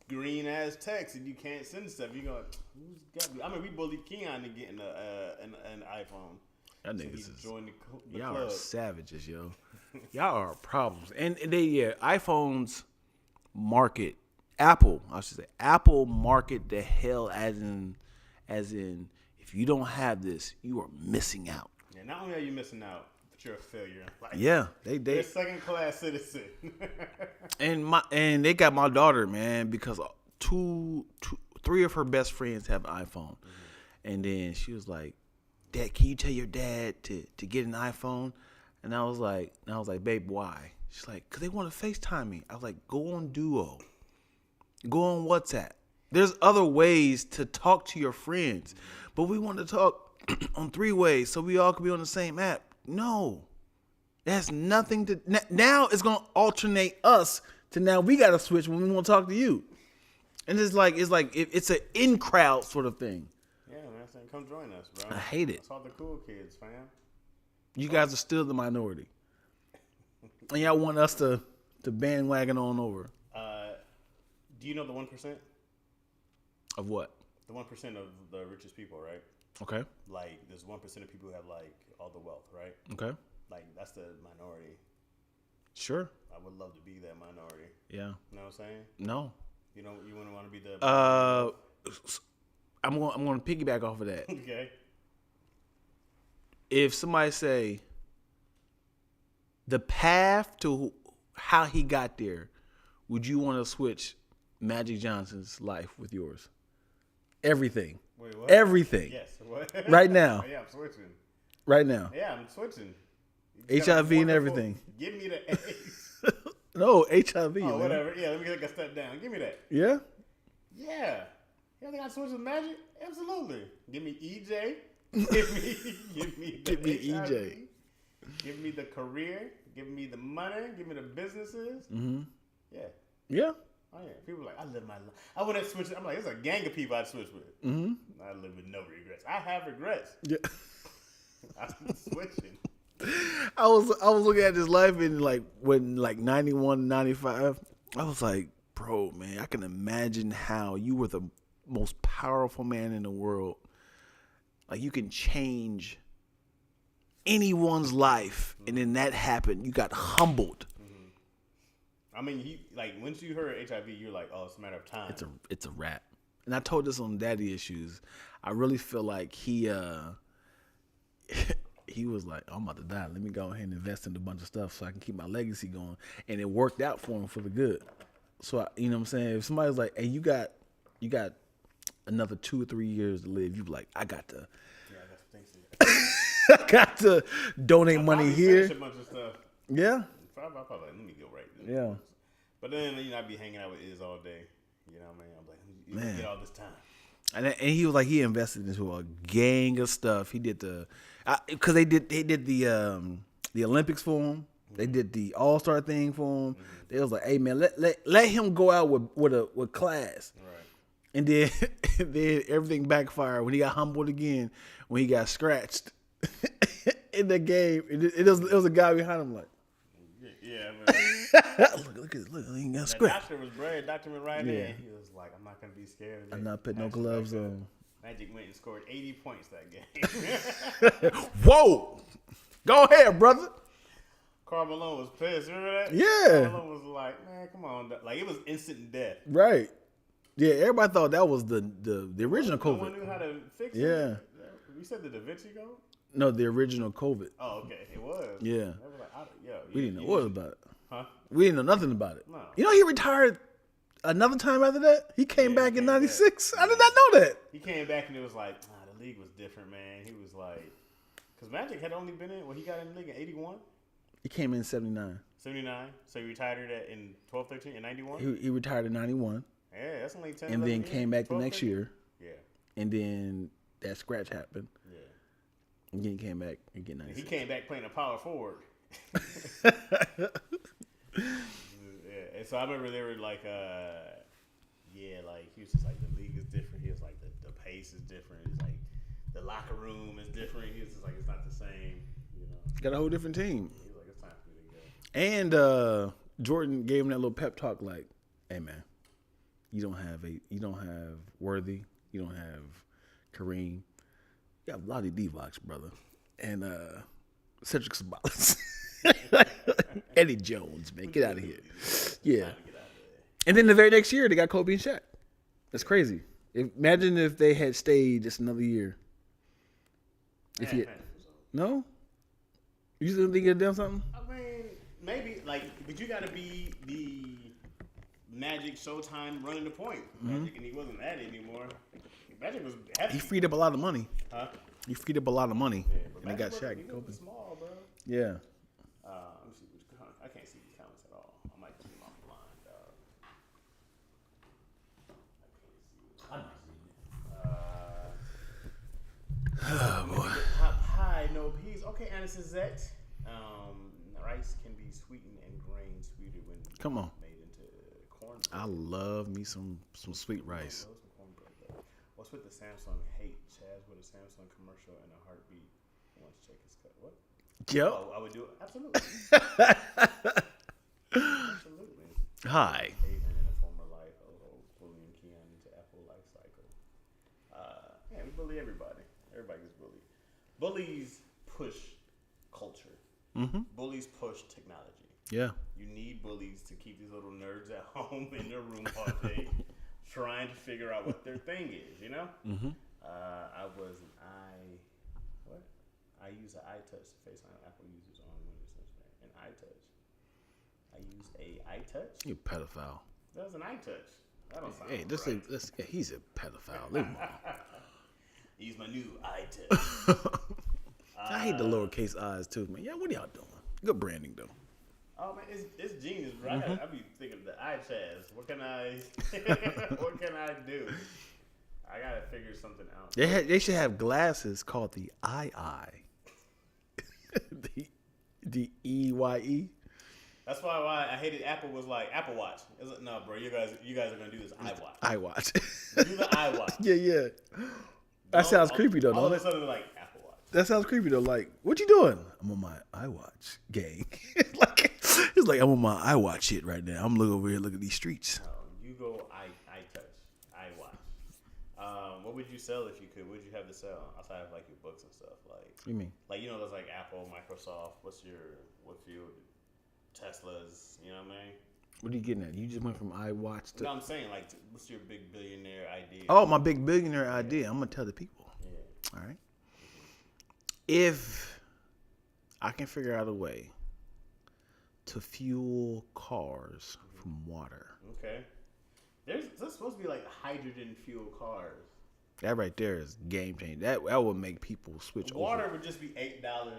green ass text and you can't send stuff. You go, who's got me? I mean, we bullied Keon to get an iPhone. That niggas is the y'all club. are savages, yo. Y'all are problems. And they iPhones market Apple, I should say, Apple market the hell as in if you don't have this, you are missing out. Yeah, not only are you missing out, but you're a failure in life. Yeah, you're a second class citizen. and they got my daughter, man, because three of her best friends have an iPhone. And then she was like, Dad, can you tell your dad to get an iPhone? And I was like, babe, why? She's like, because they want to FaceTime me. I was like, go on Duo. Go on WhatsApp. There's other ways to talk to your friends. But we want to talk on 3 ways so we all can be on the same app. No. It has nothing to... Now it's going to alternate us to now we got to switch when we want to talk to you. And it's an in-crowd sort of thing. Yeah, man. Come join us, bro. I hate it. It's all the cool kids, fam. You guys are still the minority. And y'all want us to bandwagon on over. Do you know the 1%? Of what? The 1% of the richest people, right? Okay. Like, there's 1% of people who have, like, all the wealth, right? Okay. Like, that's the minority. Sure. I would love to be that minority. Yeah. You know what I'm saying? No. You wouldn't want to be the... I'm going to piggyback off of that. Okay. If somebody say the path to how he got there, would you want to switch Magic Johnson's life with yours? Everything. Wait, what? Everything. Yes. What? Right now. Yeah, I'm switching. Right now. Yeah, I'm switting. HIV and everything. Give me the AIDS. No, HIV. Oh, man. whatever. Yeah, let me take a step down. Give me that. Yeah? Yeah. You think I switch with Magic? Absolutely. Give me EJ. Give me the HIV. EJ. Give me the career. Give me the money. Give me the businesses. Mm-hmm. Yeah. Yeah? Oh, yeah. People are like, I live my life. I wouldn't switch. I'm like, there's a gang of people I'd switch with. Mm-hmm. I live with no regrets. I have regrets. Yeah. I'm switching. I was looking at this life in when 91, 95. I was like, bro, man, I can imagine how you were the most powerful man in the world. Like, you can change anyone's life, and then that happened. You got humbled. I mean, once you heard HIV, you're like, oh, it's a matter of time. It's a wrap. And I told this on Daddy Issues. I really feel like he was like, I'm about to die. Let me go ahead and invest in a bunch of stuff so I can keep my legacy going. And it worked out for him for the good. So, you know what I'm saying? If somebody's like, hey, you got another 2 or 3 years to live, you be like, I got to I got to donate money here. A bunch of stuff. Yeah. I'll probably let me go right there. Yeah. But then, I'd be hanging out with Iz all day. You know what I mean? I'm like, you get all this time. And he was like, he invested into a gang of stuff. He did because they did the Olympics for him. They did the All-Star thing for him. They was like, hey man, let him go out with class. Right. And then everything backfired when he got humbled again, when he got scratched in the game. It was a guy behind him like, yeah, man. look, he got The scratched. doctor was brave. Doctor went right in. He was like, I'm not going to be scared. I'm not putting no gloves on. Magic went and scored 80 points that game. Whoa! Go ahead, brother. Karl Malone was pissed. Remember that? Yeah. Karl Malone was like, man, come on. Like, it was instant death. Right. Yeah, everybody thought that was the original No one COVID. knew how to fix it. Yeah. You said the Da Vinci Code? No, the original COVID. Oh, okay. It was. Yeah. They were like, We didn't know what about it. Huh? We didn't know nothing about it. No. You know he retired another time after that? He came back in came back. '96. I did not know that. He came back and it was like, the league was different, man. He was like, because Magic had only been in, he got in the league in 81? He came in '79. 79? So he retired in 12, 13, in 91? He retired in '91. Yeah, that's only 10, And 11 then years. came back the 12, next 13? year. Yeah. And then that scratch happened. Yeah. And then he came back again He '96. came back playing a power forward. Yeah, and so I remember they were like, like he was just like the league is different. He was like the pace is different. It's like the locker room is different. He was just like it's not the same, you know. Got a whole different team. He was like it's time for me to go. And Jordan gave him that little pep talk like, hey man, you don't have Worthy, you don't have Kareem. You have Lottie Divac, brother. And Cedric Sabalas. Eddie Jones, man. Get out of here. Yeah. And then the very next year, they got Kobe and Shaq. That's crazy. Imagine if they had stayed just another year. If you no? You still think you'd done something? I mean, maybe, but you got to be the Magic Showtime running the point. Magic, and he wasn't that anymore. Magic was heavy. He freed up a lot of money. Huh? He freed up a lot of money. Yeah, And they got Shaq He and Kobe. was small, bro. Yeah. Let me see which comment. I can't see these comments at all. I might keep them offline, dog. I can't see it. Oh, boy. Hi, no peas. Okay, Anderson Zet. Rice can be sweetened and grained sweeter when Come on. made into cornbread. I love me some sweet rice. I love some cornbread, though. What's with the Samsung hate? Chaz with a Samsung commercial and a heartbeat. Wants to check his cut. What? Yep. Oh, I would do it. Absolutely. Absolutely. Hi. Haven in a former life, bullying Keon into Apple life cycle. Yeah, we bully everybody. Everybody gets bullied. Bullies push culture. Mm-hmm. Bullies push technology. Yeah. You need bullies to keep these little nerds at home in their room all day, trying to figure out what their thing is. You know. Mm-hmm. I use an iTouch to FaceTime Apple users on Windows Sunshine. An iTouch. I use a iTouch. You pedophile. That was an iTouch. That don't sound Hey, right. he's a pedophile. Leave him alone. Use my new iTouch. I hate the lowercase i's too, man. Yeah, what are y'all doing? Good branding though. Oh man, it's genius, bro. I be thinking the iChaz. What can I do? I gotta figure something out. They should have glasses called the II. the EYE. That's why I hated Apple was like Apple Watch. It's like, no, bro, you guys are gonna do this iWatch. iWatch. Do the iWatch. Yeah. That sounds creepy though, all don't of a it? sudden, they're like Apple Watch. That sounds creepy though. Like, what you doing? I'm on my iWatch, gang. It's like I'm on my iWatch shit right now. I'm looking over here, looking at these streets. You go iTouch, iWatch. What would you sell if you could? What would you have to sell outside of like your books and stuff? Like, What do you mean? like there's like Apple, Microsoft. What field? Teslas. You know what I mean? What are you getting at? You just went from iWatch to. No, I'm saying like, what's your big billionaire idea? Oh, my big billionaire idea. I'm gonna tell the people. Yeah. All right. If I can figure out a way to fuel cars from water, Okay. There's supposed to be like hydrogen fuel cars. that right there is game changing. That would make people switch Water over. would just be $8 a gallon.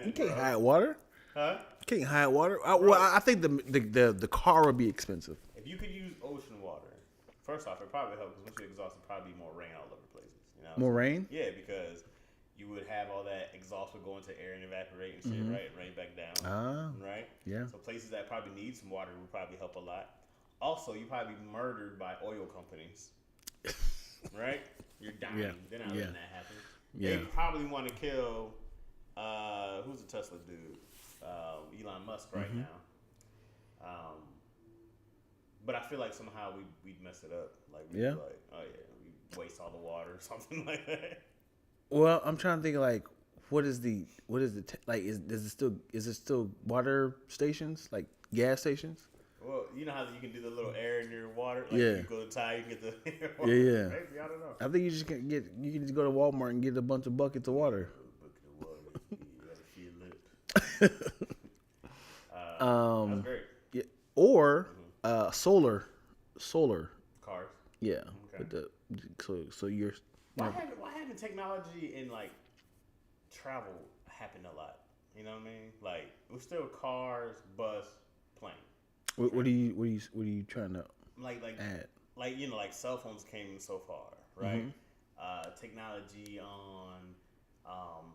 You can't bro. hide water. Huh? You can't hide water. I think the car would be expensive. If you could use ocean water, first off, it probably help because once you exhaust, it probably be more rain all over places. You know. More rain? Yeah, because you would have all that exhaust would go into air and evaporate and shit, right? Rain back down. Right? Yeah. So places that probably need some water would probably help a lot. Also, you probably be murdered by oil companies. Right? You're dying. Yeah. They're not letting that happen. Yeah. They probably want to kill who's the Tesla dude? Elon Musk right now. But I feel like somehow we'd mess it up. Like we'd be like, oh yeah, we waste all the water or something like that. Well, I'm trying to think like what is the like? Is it still water stations like gas stations? Well, you know how you can do the little air in your water? Like Yeah. you go to tie, you get the Yeah. Maybe, I don't know. I think you can just go to Walmart and get a bunch of buckets of water. Bucket of water. You gotta feel it. That's great. Yeah, or solar. Cars. Yeah, Okay. but so you're Why haven't technology in like travel happened a lot? You know what I mean? Like we're still cars, bus, plane. what are you trying to Like add? like like cell phones came so far, right? Technology on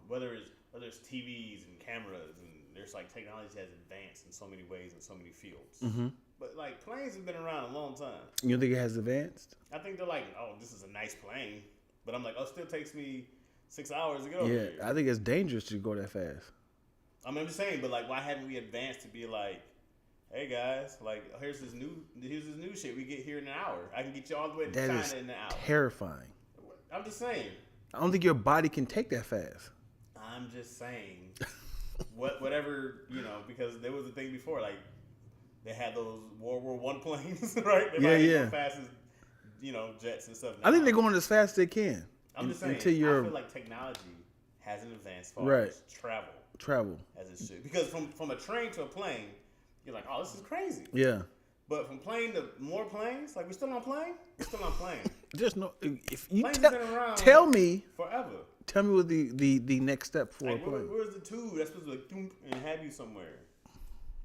whether it's TVs and cameras, and there's like technology has advanced in so many ways in so many fields. But like planes have been around a long time. You don't think it has advanced? I think they're like, oh, this is a nice plane, but I'm like, oh, it still takes me 6 hours to get over Yeah, here. I think it's dangerous to go that fast. I mean, I'm just saying, but like, why haven't we advanced to be like, hey guys, like here's this new shit. We get here in an hour. I can get you all the way to That China is in an hour. terrifying. I'm just saying. I don't think your body can take that fast. I'm just saying. Whatever, because there was a thing before, like they had those World War I planes, right? They might go fast as jets and stuff. Now. I think they're going as fast as they can. I'm just saying. I feel like technology hasn't advanced far as travel as it should. Because from a train to a plane, you're like, oh, this is crazy. Yeah. But from plane to more planes, like we're still on plane. We're still on plane. There's no. If you Planes have been around tell me forever. Tell me what the next step for Like, a plane. where's the tube that's supposed to like thump and have you somewhere?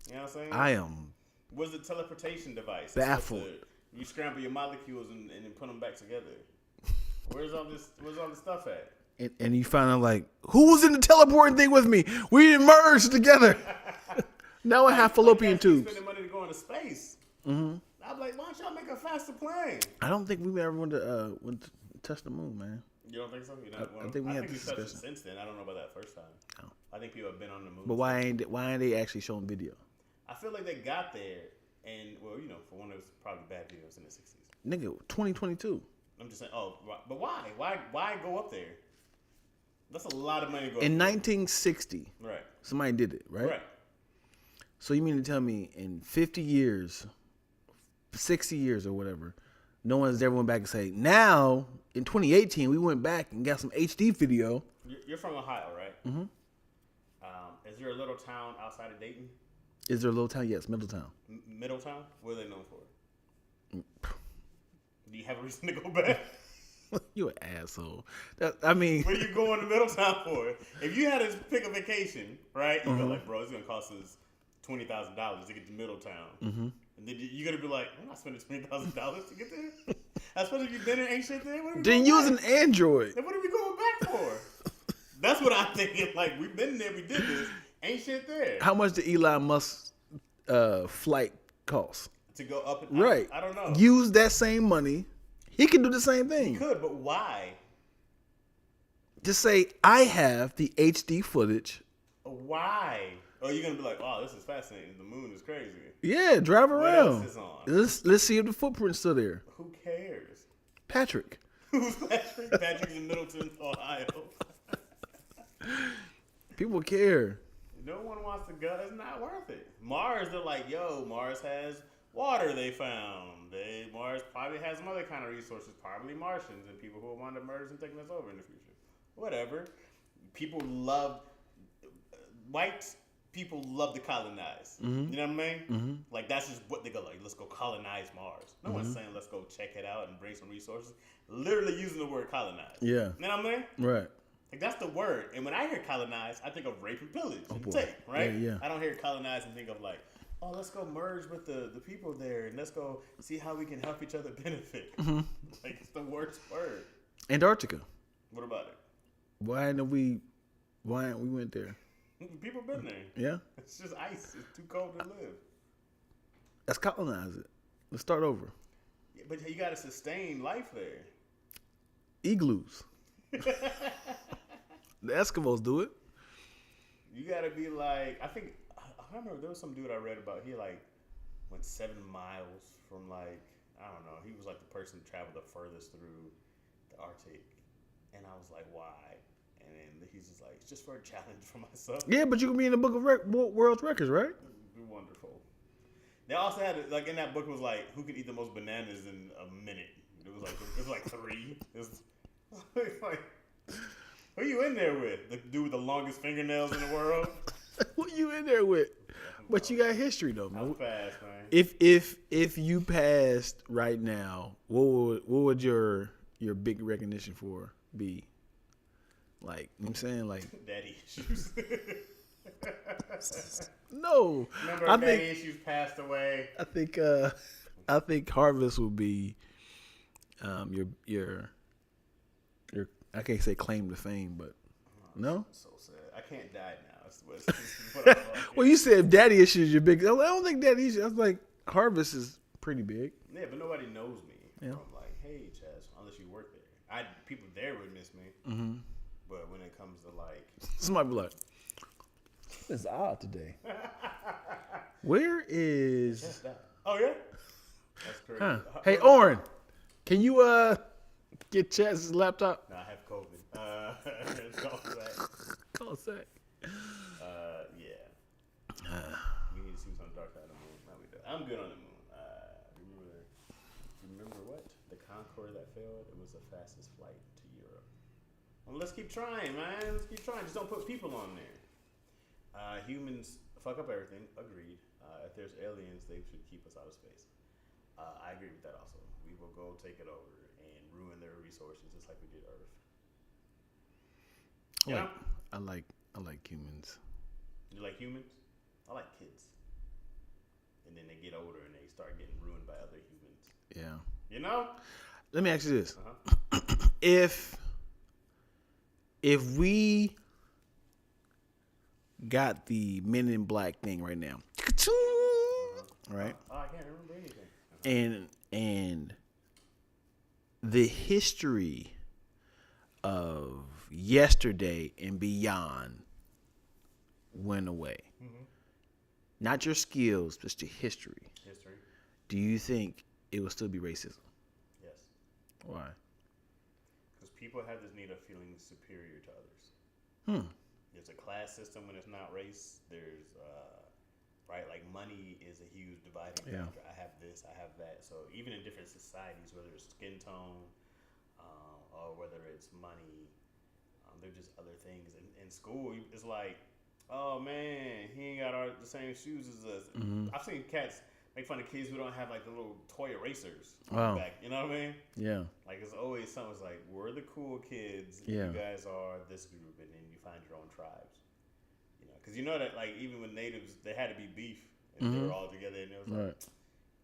You know what I'm saying? I am Where's the teleportation device? baffled. You scramble your molecules and then put them back together. Where's all this stuff at? And you find out like, who was in the teleporting thing with me? We merged together. Now I have fallopian tubes. Spending money to go into space. I'm like, why don't y'all make a faster plane? I don't think we've ever went to touch the moon, man. You don't think so? I think we had this touched it discussion since then. I don't know about that first time. No. I think people have been on the moon. But why ain't they actually showing video? I feel like they got there, and for one, it was probably bad videos in the 60s. Nigga, 2022. I'm just saying. Oh, but why? Why go up there? That's a lot of money to go. In up 1960, there. Right. somebody did it, right? Right. So you mean to tell me in 50 years, 60 years or whatever, no one's ever went back and say, now in 2018 we went back and got some HD video. You're from Ohio, right? Mm-hmm. Is there a little town outside of Dayton? Is there a little town? Yes, Middletown. Middletown? What are they known for? Do you have a reason to go back? You an asshole. I mean, What are you going to Middletown for? If you had to pick a vacation, right? You go like, bro, it's gonna cost us $20,000 to get to Middletown, and then you're gonna be like, I'm not spending $20,000 to get there. Especially if you've been there, ain't shit there. then use an Android. Then what are we going back for? That's what I'm thinking. Like we've been there, we did this. Ain't shit there. How much did Elon Musk's flight cost? To go up and Right. I don't know. Use that same money. He can do the same thing. Could, but why? Just say, I have the HD footage. Why? Oh, you're gonna be like, wow, this is fascinating. The moon is crazy. Yeah, drive What around. else is on? Let's see if the footprint's still there. Who cares? Patrick. Who's Patrick? Patrick's in Middleton, Ohio. People care. No one wants to go. It's not worth it. Mars, they're like, yo, Mars has water they found. Mars probably has some other kind of resources, probably Martians and people who will wind up murders and taking us over in the future. Whatever. White people love to colonize. You know what I mean? Like, that's just what they go like, let's go colonize Mars. No one's saying let's go check it out and bring some resources. Literally using the word colonize. Yeah. You know what I mean? Right. Like, that's the word. And when I hear colonize, I think of rape and pillage and take, right? Yeah. I don't hear colonize and think of like, oh, let's go merge with the people there and let's go see how we can help each other benefit. Like, it's the worst word. Antarctica. What about it? Why aren't we went there? People been there. Yeah. It's just ice. It's too cold to live. Let's colonize it. Let's start over. Yeah, but you got to sustain life there. Igloos. The Eskimos do it. You got to be like, I remember there was some dude I read about. He like went 7 miles from like, I don't know. He was like the person who traveled the furthest through the Arctic. And I was like, why? And then he's just like, it's just for a challenge for myself. Yeah, but you can be in the book of world's records, right? It'd be wonderful. They also had like in that book it was like who could eat the most bananas in a minute. It was like 3. It was like who you in there with? The dude with the longest fingernails in the world. Who you in there with? But you got history though, man. I'm fast, man. If you passed right now, what would your big recognition for be? Like, you know what I'm saying, like Daddy issues. no. Remember, I daddy think issues passed away. I think Harvest will be your I can't say claim to fame, but no. So sad. I can't die now. It's what I thought. Well, you said daddy issues your big. I don't think daddy issues. I was like Harvest is pretty big. Yeah, but nobody knows me. Yeah. I'm like, hey, Chaz, unless you work there. People there would miss me. Mm-hmm. But when it comes to like, Somebody be like, "It's odd today." Where is? that's that. Oh yeah, that's crazy. Huh. Hey, Oren, can you get Chaz's laptop? No, I have COVID. Call Zach. Yeah. We need to see what's on the dark side of the moon. No, we don't. I'm good on the moon. Remember what? The Concorde that failed? It was the fastest flight to Europe. Well, let's keep trying, man. Let's keep trying. Just don't put people on there. Humans fuck up everything. Agreed. If there's aliens, they should keep us out of space. I agree with that also. We will go take it over and ruin their resources just like we did Earth. I like humans. You like humans? I like kids. And then they get older and they start getting ruined by other humans. Yeah. You know? Let me ask you this: Uh-huh. if we got the Men in Black thing right now, right? Oh, I can't remember anything. And the history of yesterday and beyond went away. Mm-hmm. Not your skills, but your history. History. Do you think it will still be racism? Yes. Why? Because people have this need of feeling superior to others. Hmm. There's a class system when it's not race. There's, right, like money is a huge dividing factor. I have this, I have that. So even in different societies, whether it's skin tone or whether it's money, they're just other things. In school, it's like, oh man, he ain't got the same shoes as us. Mm-hmm. I've seen cats make fun of kids who don't have like the little toy erasers Wow. back. You know what I mean? Yeah. Like it's always something. It's like we're the cool kids. And Yeah. You guys are this group, and then you find your own tribes. You know, because you know that like even with natives, they had to be beef, and they were all together, and it was like, Right.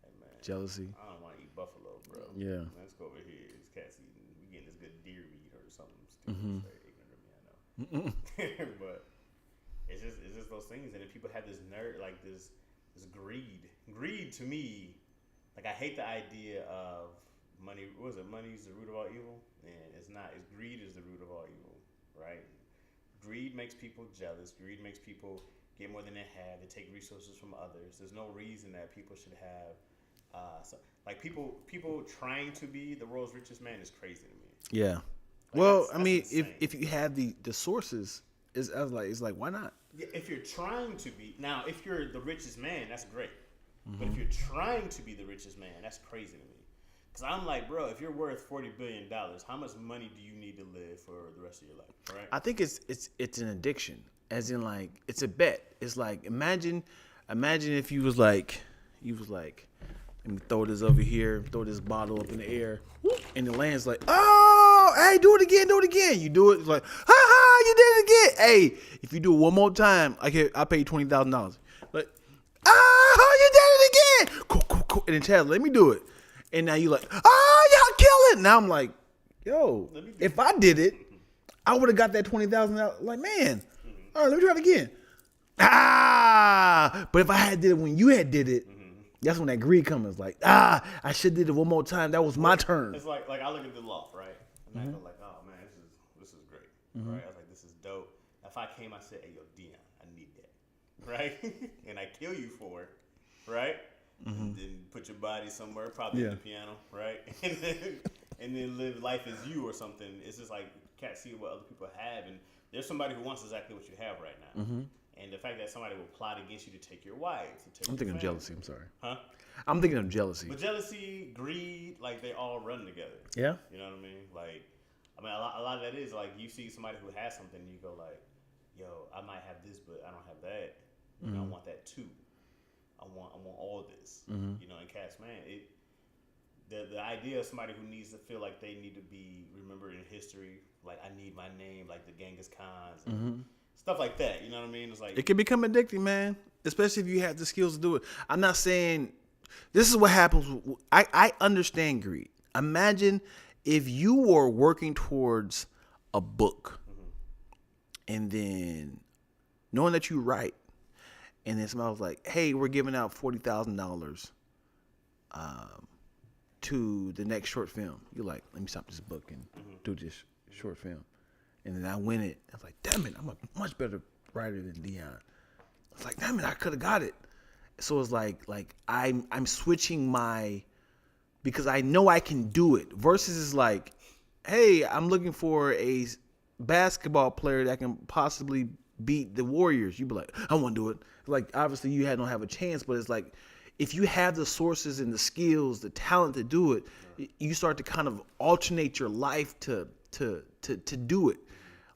hey man, Jealousy. I don't want to eat buffalo, bro. Yeah. Let's go over here. This cat's eating. We getting this good deer meat or something stupid. Mhm. It's very ignorant of me, I know. But it's just those things, and then people have this like this greed to me. Like I hate the idea of money. What was it? Money is the root of all evil, and it's not. It's greed is the root of all evil, right? Greed makes people jealous. Greed makes people get more than they have. They take resources from others. There's no reason that people should have. Like people trying to be the world's richest man is crazy to me. Yeah. Like, Well, that's I mean, insane. if you have the sources, it's like why not? Yeah, if you're trying to be now, if you're the richest man, that's great. But if you're trying to be the richest man, that's crazy to me. Because I'm like, bro, if you're worth $40 billion, how much money do you need to live for the rest of your life? Right? I think it's an addiction, as in like it's a bet. It's like imagine if you was like, let me throw this over here, throw this bottle up in the air, whoop, and the land's like, oh, hey, do it again. You do it, it's like, ha ha, you did it again. Hey, if you do it one more time, I pay you $20,000. But you did it again. Cool. And then Chaz, let me do it. And now you like, y'all killing. Now I'm like, yo, if I did it, I would have got that $20,000. Like, man, all right, let me try it again. But if I had did it when you had did it, that's when that greed comes. Like, I should did it one more time. That was my turn. It's like I look at the loft, right? And I go like, oh man, this is great, right? I was like, this is dope. If I came, I said, hey yo, Dion, I need that, right? And I kill you for it, right? And then put your body somewhere, probably in the piano, right? And then live life as you or something. It's just like cats see what other people have, and there's somebody who wants exactly what you have right now. Mm-hmm. And the fact that somebody will plot against you to take your wife, I'm thinking of jealousy. I'm sorry. Huh? I'm thinking of jealousy. But jealousy, greed, like they all run together. Yeah. You know what I mean? Like, I mean, a lot of that is like you see somebody who has something, and you go like, "Yo, I might have this, but I don't have that. And I want that too. I want all this." You know, and cats, man, the idea of somebody who needs to feel like they need to be remembered in history, like I need my name, like the Genghis Khans. And stuff like that, you know what I mean? It's like it can become addicting, man. Especially if you have the skills to do it. I'm not saying this is what happens. I understand greed. Imagine if you were working towards a book, and then knowing that you write, and then somebody was like, "Hey, we're giving out $40,000 to the next short film." You're like, "Let me stop this book and do this short film." And then I win it. I was like, "Damn it, I'm a much better writer than Dion." It's like, "Damn it, I could have got it." So it's like I'm switching because I know I can do it. Versus is like, "Hey, I'm looking for a basketball player that can possibly beat the Warriors." You'd be like, "I want to do it." Like, obviously you don't have a chance, but it's like, if you have the sources and the skills, the talent to do it, you start to kind of alternate your life to do it.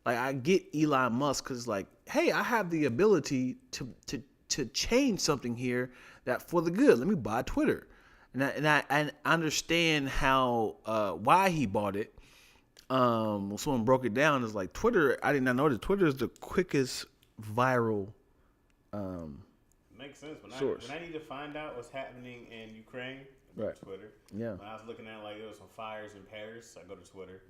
Like, I get Elon Musk because, like, hey, I have the ability to change something here that for the good. Let me buy Twitter, and I understand how why he bought it. When someone broke it down, it's like Twitter. I did not know that Twitter is the quickest viral. Makes sense. When Source. I need to find out what's happening in Ukraine, I go Right. to Twitter. Yeah. When I was looking at like there was some fires in Paris, I go to Twitter.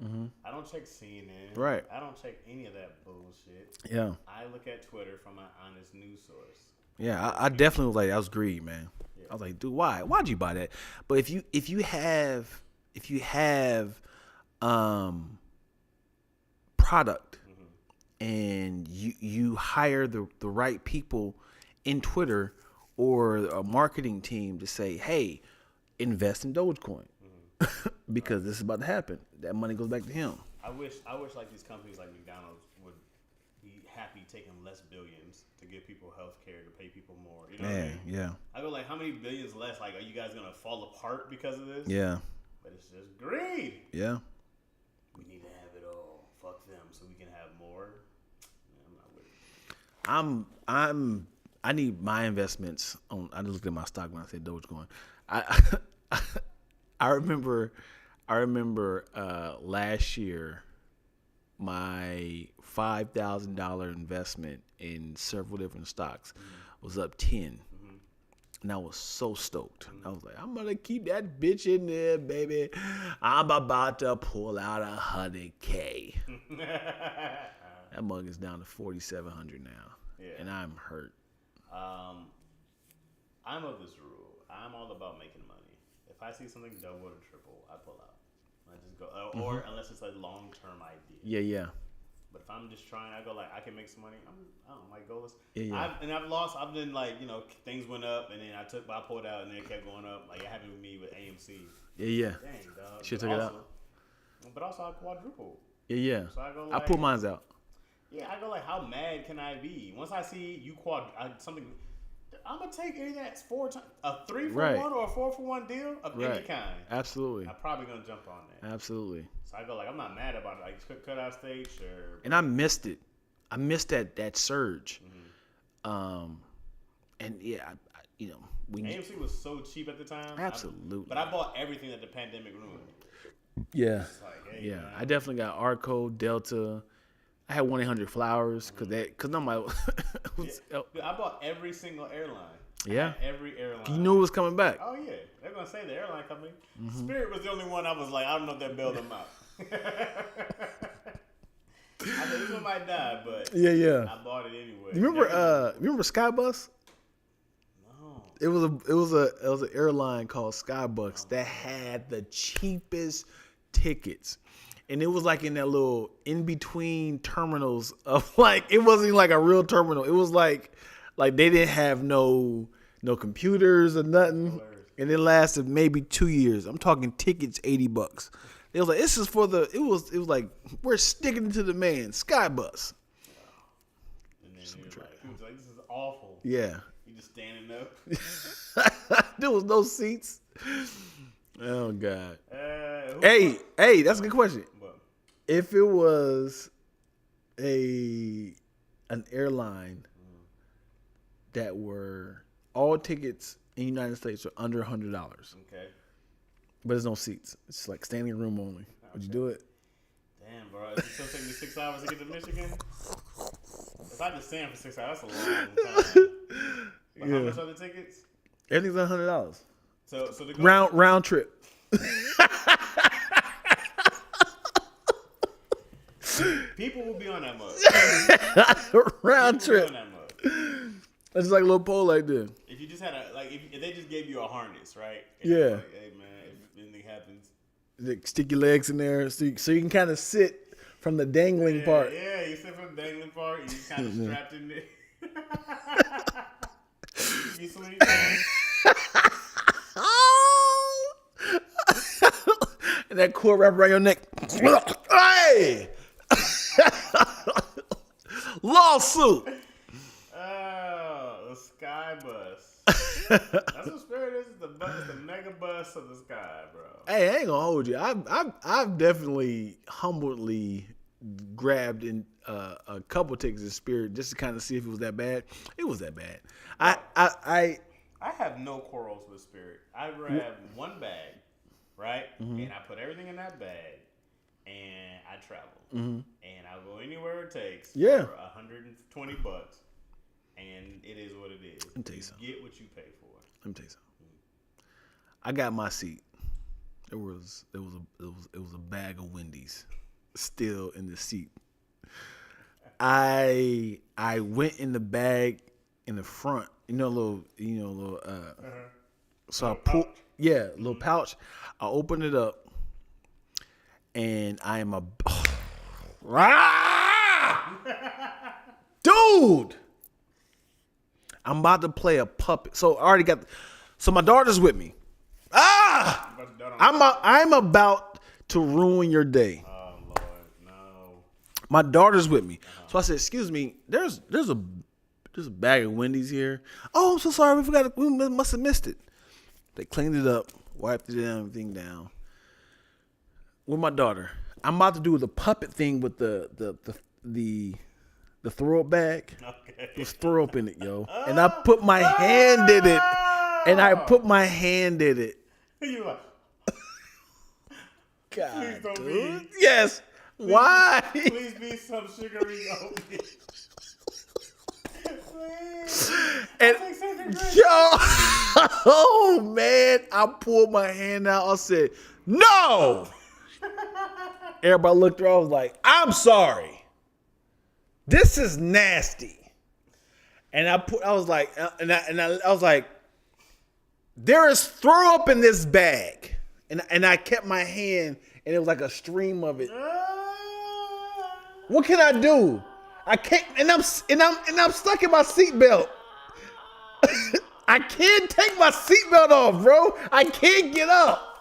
I don't check CNN. Right. I don't check any of that bullshit. Yeah. I look at Twitter from an honest news source. Yeah, I definitely was like, that was greed, man. Yeah. I was like, dude, why'd you buy that? But if you have product and you hire the right people in Twitter or a marketing team to say, hey, invest in Dogecoin because this is about to happen. That money goes back to him. I wish like these companies like McDonald's would be happy taking less billions to give people health care, to pay people more. You know what I mean? Yeah. I go like, how many billions less? Like, are you guys gonna fall apart because of this? Yeah. But it's just greed. Yeah. We need to have it all. Fuck them, so we can have more. Yeah, I'm not with it. I need my investments on. I just looked at my stock when I said Dogecoin. I remember last year my $5,000 investment in several different stocks was up 10, and I was so stoked. I was like, I'm gonna keep that bitch in there, baby. I'm about to pull out $100K. That mug is down to 4,700 now, and I'm hurt. I'm of this rule. I'm all about making money. If I see something double or triple, I pull out. I just go, or unless it's a long-term idea. Yeah. But if I'm just trying, I go like I can make some money. I don't like goals. Yeah. I've lost. I've been like, you know, things went up and then I pulled out and then it kept going up. Like it happened with me with AMC. Yeah. Dang, dog. Shit took it out. But also I quadrupled. Yeah. So I go I like, pulled mine out. Yeah, I go like, how mad can I be? Once I see you something, I'm gonna take any of that a 3-for-1 or a 4-for-1 deal of any kind. Absolutely. I'm probably gonna jump on that. Absolutely. So I go like, I'm not mad about it. Like cut out stage or. And I missed it. I missed that surge. And yeah, you know, AMC was so cheap at the time. Absolutely. But I bought everything that the pandemic ruined. Yeah. Like, hey, yeah. man. I definitely got Arco, Delta. I had 1-800-Flowers because I'm like, I bought every single airline. Yeah. Every airline. You knew it was coming back. Oh yeah, they're gonna say the airline company. Spirit was the only one I was like, I don't know if they'll bail them out. I said this one might die, but Yeah. I bought it anyway. You remember Skybus? No. It was an airline called Skybus that had the cheapest tickets. And it was like in that little in between terminals of like, it wasn't even like a real terminal. It was like they didn't have no computers or nothing. And it lasted maybe 2 years. I'm talking tickets $80. It was like, this is for the. It was like, we're sticking to the man. Sky bus. And then he was like, this is awful. Yeah. You just standing up. There was no seats. Oh God. Who Hey, that's a good question. What? If it was an airline that were all tickets in the United States are under $100, Okay. but there's no seats. It's like standing room only. Would you do it? Damn, bro. Is it still taking me 6 hours to get to Michigan? If I just stand for 6 hours, that's a long time. But how much are the tickets? Everything's $100. So to go Round trip. people will be on that mug. Round People will trip. be on that mug. It's like a little pole like this. If you just had if they just gave you a harness, right? And Yeah. like, hey man, if anything happens, Like, stick your legs in there so you can kind of sit from the dangling part. Yeah, you sit from the dangling part. You just kind of strapped in there. You sleep. And that cord wrap around your neck. Hey! Lawsuit. Oh, the sky bus. That's what Spirit is. The mega bus of the sky, bro. Hey, I ain't gonna hold you. I've definitely humbly grabbed in a couple tickets of Spirit just to kind of see if it was that bad. It was that bad. I have no quarrels with Spirit. I grab one bag, right, and I put everything in that bag, and I travel, and I'll go anywhere it takes. Yeah. For $120, and it is what it is. Let me tell you something. Get what you pay for. Let me tell you something. I got my seat. It was a bag of Wendy's still in the seat. I went in the bag in the front, so I pulled, a little pouch. I opened it up, and I am dude, I'm about to play a puppet. So I already so my daughter's with me. I'm about to ruin your day. Oh Lord, no. My daughter's with me. So I said, excuse me, there's a bag of Wendy's here. Oh, I'm so sorry. We must have missed it. They cleaned it up, wiped it and everything down. With my daughter, I'm about to do the puppet thing with the throw up bag. Okay. There's throw up in it, yo. And I put my hand in it. You like, God, please don't dude. be. Yes. Why? Please be some sugary oatmeal. Please. And Like second grade. yo, oh man, I pulled my hand out. I said, "No." Everybody looked around. I was like, "I'm sorry. This is nasty." And I was like, "There is throw up in this bag." And I kept my hand, and it was like a stream of it. What can I do? I can't, and I'm stuck in my seatbelt. I can't take my seatbelt off, bro. I can't get up.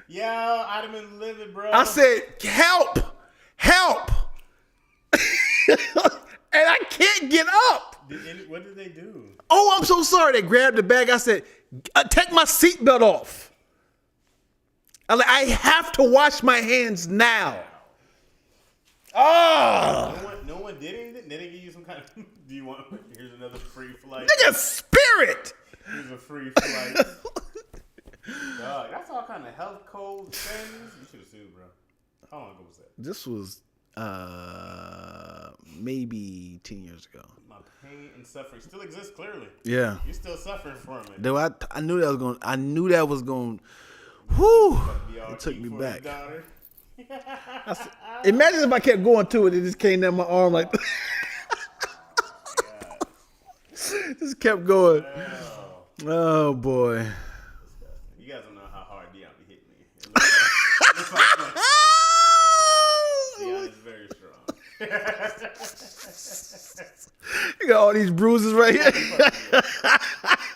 Yo, I'd have been livid, bro. I said, help. And I can't get up. What did they do? Oh, I'm so sorry. They grabbed the bag. I said, take my seatbelt off. I have to wash my hands now. Oh. No one did anything? They didn't give you some kind of... Do you want... Here's another free flight. Nigga, Spirit. Here's a free flight. Dog, that's all kind of health code things. You should have sued, bro. How long ago was that? This was maybe 10 years ago. My pain and suffering still exists, clearly. Yeah. You're still suffering from it. Though I knew that was going. Whew. It took me back. Imagine if I kept going to it, it just came down my arm like. Just kept going. Oh boy. You guys don't know how hard Deion be hitting me. It looks like Deion is very strong. You got all these bruises right here.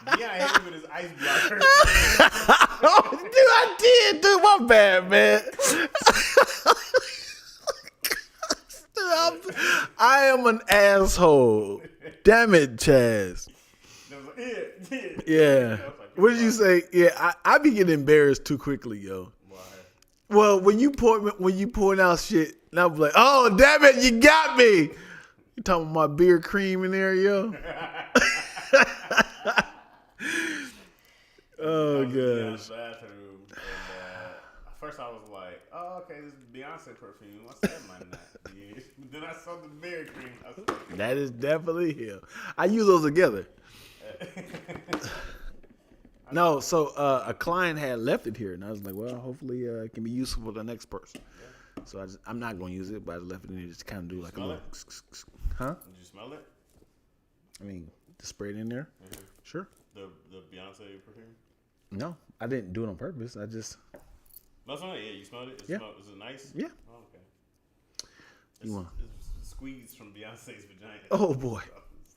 Deion hit me with his ice blocker. Oh, dude, I did, dude. My bad, man. I am an asshole. Damn it, Chaz. Yeah. What did you say? Yeah, I be getting embarrassed too quickly, yo. Why? Well, when you point out shit, and I'm like, oh damn it, you got me. You talking about my beer cream in there, yo? Oh gosh. Bathroom, and first I was like, "Oh, okay, this is Beyonce perfume. What's that, man?" Then I saw the berry cream. I was like, That is definitely him. I use those together. No, so a client had left it here, and I was like, well, hopefully it can be useful for the next person. Yeah. So I'm not going to use it, but I just left it in there just to kind of do like a smell little. it? Huh? Did you smell it? I mean, just spray it in there. Mm-hmm. Sure. The Beyonce perfume? No, I didn't do it on purpose. I just. No, yeah, you smelled it? Yeah. Is it nice? Yeah. Oh, okay. It's squeezed from Beyonce's vagina. Oh boy.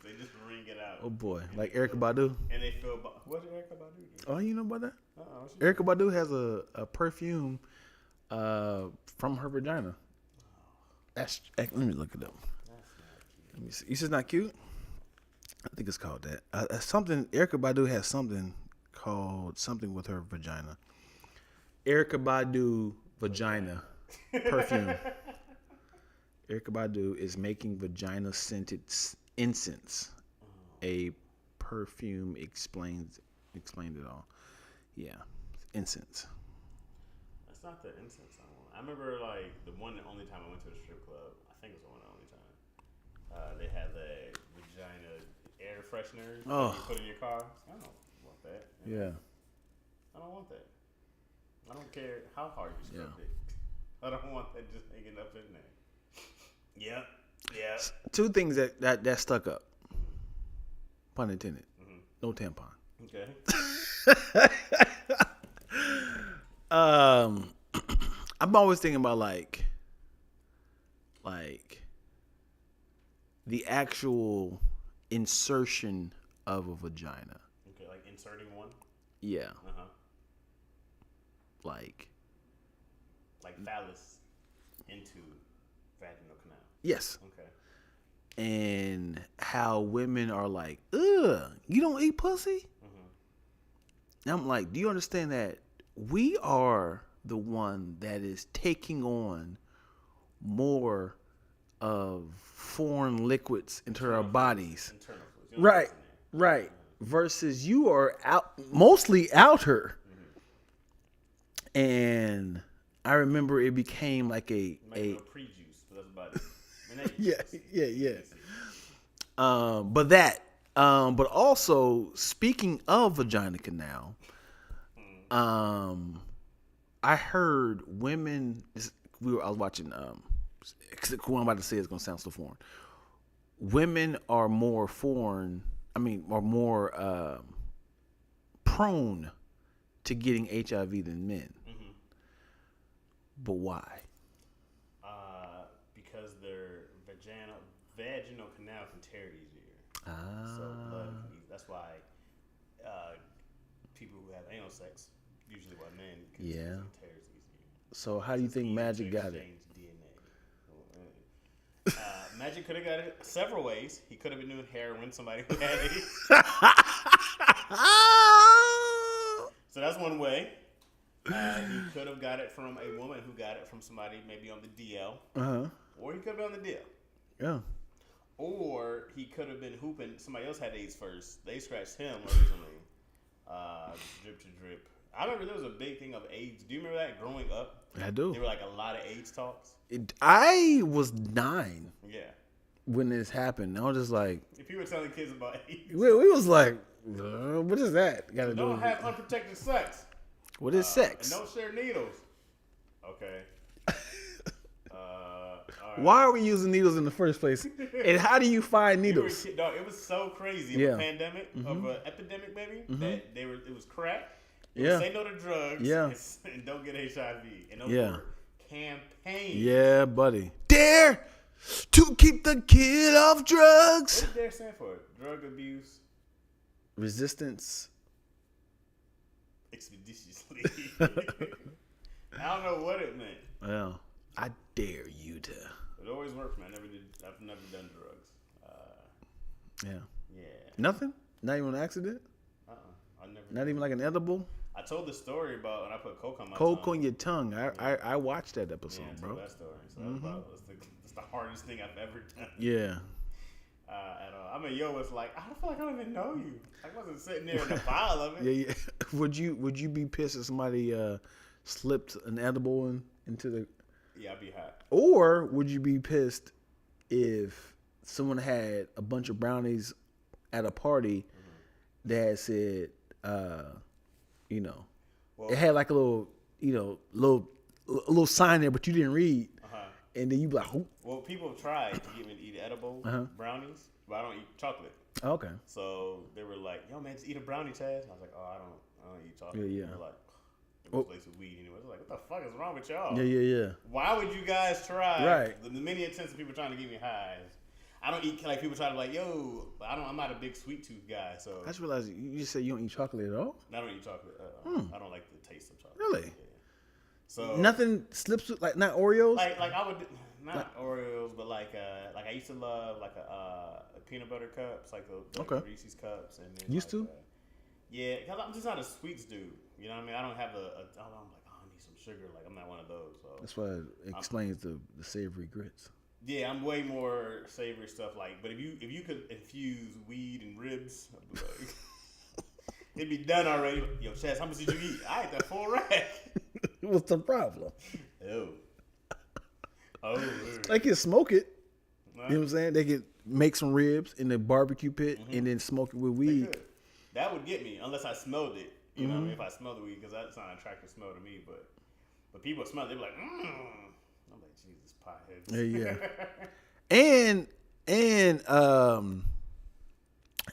They just wring it out. Oh boy. Like Erykah Badu. And they feel, what did Erykah Badu do? Oh, you know about that? Uh-oh. Erykah Badu has a perfume from her vagina. Let me look it up. That's not cute. Let me see. You said not cute? I think it's called that. Something. Erykah Badu has something called something with her vagina. Erykah Badu vagina perfume. Erykah Badu is making vagina scented incense. A perfume explained it all. Yeah, incense. That's not the incense I want. I remember like the only time I went to a strip club. I think it was the only time. They had the vagina air freshener Oh. you put in your car. I don't want that. Yeah. I don't want that. I don't care how hard you scrub Yeah. it. I don't want that just hanging up in there. Yeah. Yeah. Two things that stuck up. Pun intended. Mm-hmm. No tampon. Okay. I'm always thinking about like the actual insertion of a vagina. Okay, like inserting one? Yeah. Uh-huh. Like phallus into vaginal canal. yes. Okay. And how women are like, ugh, you don't eat pussy? Mm-hmm. And I'm like, do you understand that we are the one that is taking on more of foreign liquids into our bodies? Internal fluids. You don't Right, know what's in there. right. Versus you are mostly outer. Mm-hmm. And I remember it became like Make no pre-juice, but that's about it. I mean, yeah. But also speaking of vagina canal, I heard women. I was watching. What I'm about to say is gonna sound so foreign. Women are more prone to getting HIV than men. Mm-hmm. But why? Because their vaginal canal can tear easier. So blood can that's why people who have anal sex, usually by men, can tears easier. So how do you think Magic got it? DNA. Magic could have got it several ways. He could have been doing heroin, somebody who had AIDS. So that's one way. He could have got it from a woman who got it from somebody maybe on the DL. Uh-huh. Or he could have been on the DL. Yeah. Or he could have been hooping. Somebody else had AIDS first. They scratched him originally. Drip to drip. I remember there was a big thing of AIDS. Do you remember that growing up? I do. There were like a lot of AIDS talks. I was 9 Yeah. when this happened. I was just like, If you were telling kids about AIDS, we was like, what is that? Got to do don't with have unprotected sex. what is sex? And don't share needles. Okay. All right. Why are we using needles in the first place? And how do you find needles? No, it was so crazy. Yeah. Of a pandemic, of an epidemic, maybe that it was crack. Yeah. Say no to drugs. Yeah. And don't get HIV. And those Yeah. were campaigns. Yeah, buddy. Dare to keep the kid off drugs. What does DARE stand for? Drug abuse Resistance. expeditiously. I don't know what it meant. Well, I dare you to. It always worked for me. I've never done drugs. Yeah. Yeah. Nothing? Not even an accident? I never. Not even like an edible? I told the story about when I put coke on my Coke tongue. on your tongue. I watched that episode, Yeah, I bro. told that story. So that's the hardest thing I've ever done. Yeah. At all. I mean, yo, it's like I feel like I don't even know you. I wasn't sitting there in a pile of it. Yeah. Would you be pissed if somebody slipped an edible into the? Yeah, I'd be hot. Or would you be pissed if someone had a bunch of brownies at a party that said, Well, it had like a little, a little sign there, but you didn't read, and then you be like, "Who?" Well, people have tried to get me to eat edible brownies, but I don't eat chocolate. Okay. So they were like, "Yo, man, just eat a brownie, Chaz." I was like, "Oh, I don't eat chocolate." Yeah. They're like, it was laced with weed anyway. I was like, "What the fuck is wrong with y'all?" Yeah. Why would you guys try? Right. The many attempts of people trying to get me high. I don't eat like people try to be like, "Yo," I'm not a big sweet tooth guy, so I just realized you just said you don't eat chocolate at all. I don't eat chocolate. I don't like the taste of chocolate. Really? Yeah. So Nothing slips with, like, not Oreos. like I would not Oreos, but like I used to love like a peanut butter cups, like the Reese's cups, and then Used to? Yeah, because I'm just not a sweets dude. You know what I mean? I don't have I'm like, oh, I need some sugar. Like I'm not one of those. So That's why it explains the savory grits. yeah, I'm way more savory stuff. Like, but if you could infuse weed and ribs, I'd be like, it'd be done already. Yo, Chaz, how much did you eat? I ate that full rack. What's the problem? Ew. Oh. They can smoke it. You know what I'm saying? They can make some ribs in the barbecue pit and then smoke it with weed. That would get me, unless I smelled it. You know what I mean? If I smelled the weed, because that's not an attractive smell to me. But people smell it, they be like, I'm like, Jesus, potheads. Yeah.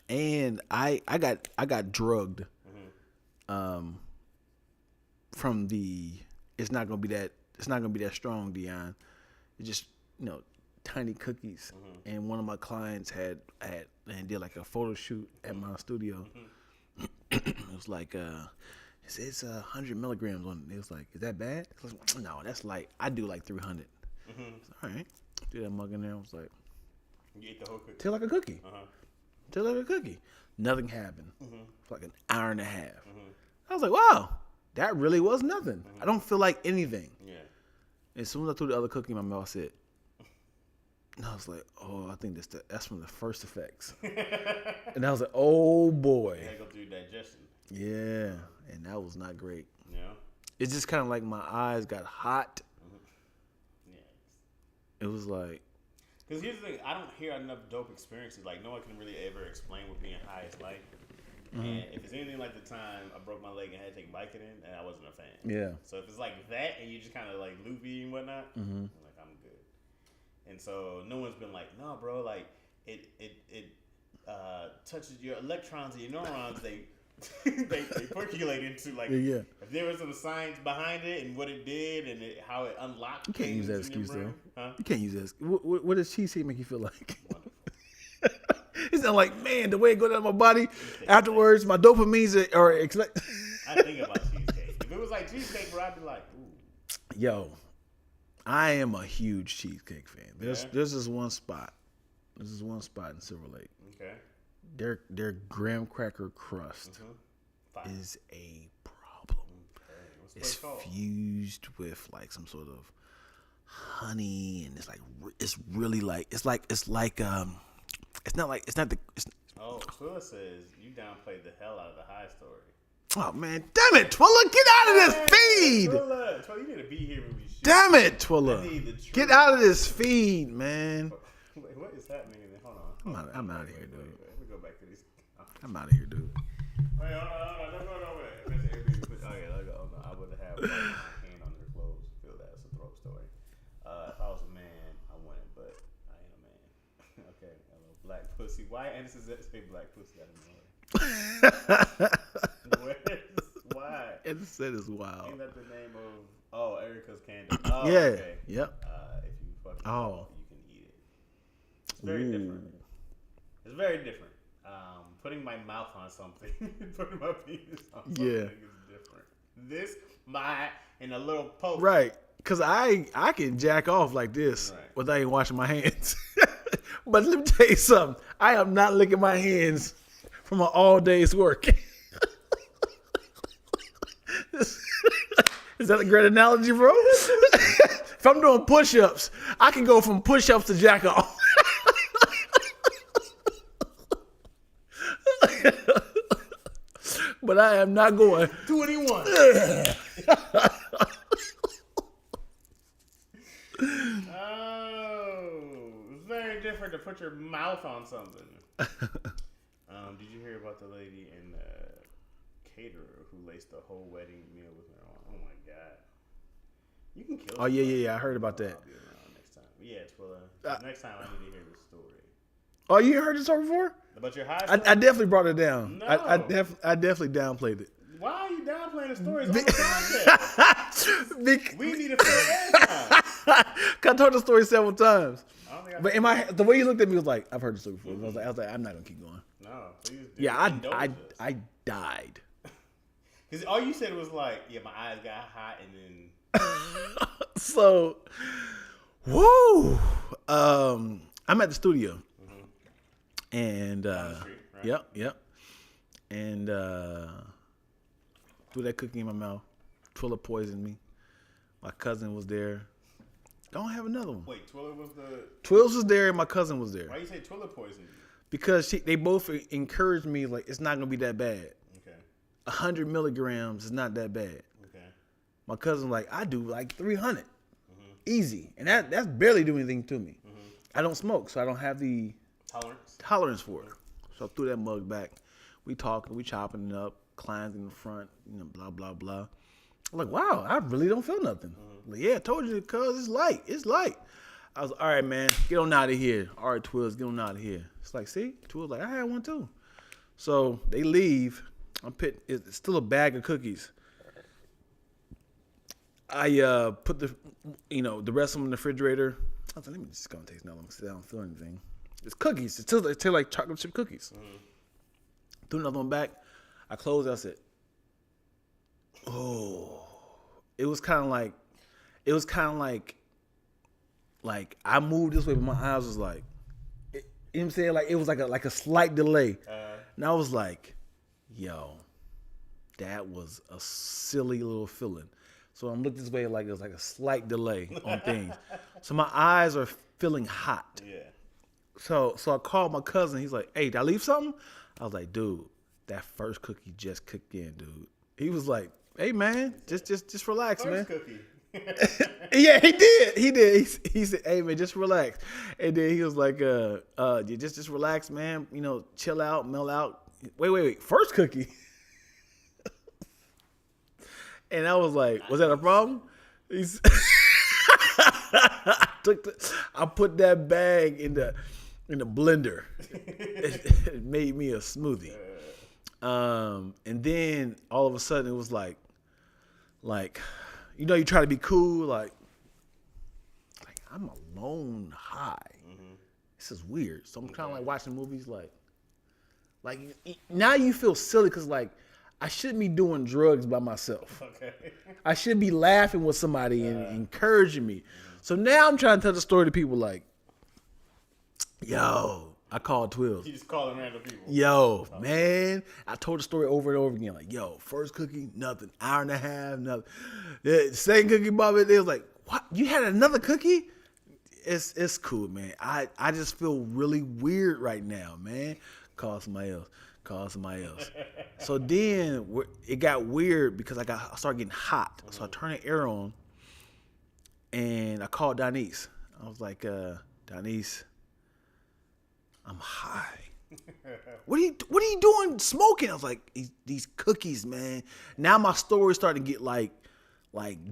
And I got drugged from the it's not gonna be that strong, Dion. It's just, tiny cookies. And one of my clients had and did like a photo shoot at my studio. It was like it's 100 milligrams on it. It was like, is that bad? I was like, no, that's light. I do like 300. All right. Do that mug in there. I was like, you ate the whole cookie. taste like a cookie. Taste like a cookie. Nothing happened for like an hour and a half. I was like, wow, that really was nothing. I don't feel like anything. Yeah. As soon as I threw the other cookie in my mouth, I said, and I was like, oh, I think that's from the first effects. And I was like, oh boy. You gotta go through digestion. Yeah, and that was not great. Yeah. It's just kind of like my eyes got hot. Yeah. It was like, because here's the thing, I don't hear enough dope experiences. Like, no one can really ever explain what being high is like. And if it's anything like the time I broke my leg and had to take Vicodin, and I wasn't a fan. yeah. So if it's like that, and you just kind of like loopy and whatnot, I'm like, I'm good. And so no one's been like, no, bro, like it touches your electrons and your neurons. They percolate into like if there was some science behind it and what it did and how it unlocked. You can't use that things in your excuse, though. brain. Huh? You can't use that. What does cheesecake make you feel like? It's not like, man, the way it goes down my body. Afterwards, my dopamines are. I think about cheesecake. If it was like cheesecake, bro, I'd be like, ooh. Yo, I am a huge cheesecake fan. There's this one spot. This is one spot in Silver Lake. Okay. Their graham cracker crust is a problem. Okay. What's the It's place called? fused with like some sort of honey, and it's really like it's not the. Oh, Twilla says you downplayed the hell out of the high story. Oh man, damn it, Twilla, get out of this feed! Twilla, you need to be here when we shoot. Damn it, Twilla, I need the truth. get out of this feed, man. Wait, what is happening? Hold on. I'm out of here, dude. Let me go back to these. I'm out of here, dude. Wait, hold on. Don't go nowhere. Oh yeah, let go. No, I would have my hand on their clothes. Feel that? It's a throat story. If I was a man, I wouldn't, but I am a man. Okay, hello, black pussy. Why Anderson say black pussy out of nowhere? Why? Anderson is wild. Ain't that the name of? Erica's Candy. Oh, Yeah. Okay. Yep. If you fucking you can eat it. It's very different. It's very different. Putting my mouth on something, putting my penis on something is different. This, my, and a little poke. Right. Because I can jack off like this without even washing my hands. But let me tell you something. I am not licking my hands from an all day's work. Is that a great analogy, bro? If I'm doing push-ups, I can go from push-ups to jack off. But I am not going 21. It's very different to put your mouth on something. Did you hear about the lady in the caterer who laced the whole wedding meal with marijuana? Oh my god! You can kill. Oh yeah. I heard about that. I'll be around next time. But yeah, next time I need to hear the story. Oh, you heard this story before? About your high. I definitely brought it down. No. I definitely downplayed it. Why are you downplaying the stories on the podcast? We need to fill airtime. I told the story several times. I don't think But in my head, the way you looked at me was like, I've heard the story before. I was like, I'm not gonna keep going. No, please do. Yeah, I died. Because all you said was like, yeah, my eyes got hot, and then So, woo. I'm at the studio, and the street, right? yep, and threw that cookie in my mouth. Twiller poisoned me. My cousin was there. Don't have another one. Wait, Twiller was the. Twills was there, and my cousin was there. Why you say Twiller poisoned you? Because they both encouraged me, like, it's not gonna be that bad. Okay. 100 milligrams is not that bad. Okay. My cousin like, I do like 300, easy, and that's barely doing anything to me. I don't smoke, so I don't have the tolerance for it. So I threw that mug back. We talking, we chopping it up, clients in the front, blah blah blah. I'm like, wow, I really don't feel nothing. Like, yeah, I told you, cuz it's light. I was all right, man, get on out of here. All right, Twills, get on out of here. It's like, see, Twills like, I had one too. So they leave. It's still a bag of cookies. I put the rest of them in the refrigerator. I was like, let me just go and taste another one because I don't feel anything. It's cookies. It tastes like chocolate chip cookies. Threw another one back. I closed it. I said, oh. It was kind of like I moved this way, but my eyes was like, you know what I'm saying? Like it was like a slight delay. And I was like, yo, that was a silly little feeling. So I'm looking this way like it was like a slight delay on things. So my eyes are feeling hot. Yeah. So I called my cousin. He's like, hey, did I leave something? I was like, dude, that first cookie just cooked in, dude. He was like, hey, man, just relax, man. First cookie. Yeah, he did. He said, hey, man, just relax. And then he was like, just relax, man. Chill out, melt out. Wait. First cookie. And I was like, was that a problem? I put that bag in the blender. It made me a smoothie. And then all of a sudden it was like you try to be cool, like I'm alone high. This is weird. So I'm kind of like watching movies like now you feel silly because like I shouldn't be doing drugs by myself. Okay. I should be laughing with somebody and encouraging me. So now I'm trying to tell the story to people like, yo, I called Twills. You just calling random people. Yo, man, I told the story over and over again. Like, yo, first cookie, nothing. Hour and a half, nothing. The second cookie, Bobby, they was like, what? You had another cookie? It's cool, man. I just feel really weird right now, man. Call somebody else. So then it got weird because I started getting hot. So I turned the air on and I called Donise. I was like, Donise, I'm high. What are you doing smoking? I was like, these cookies, man. Now my story starting to get like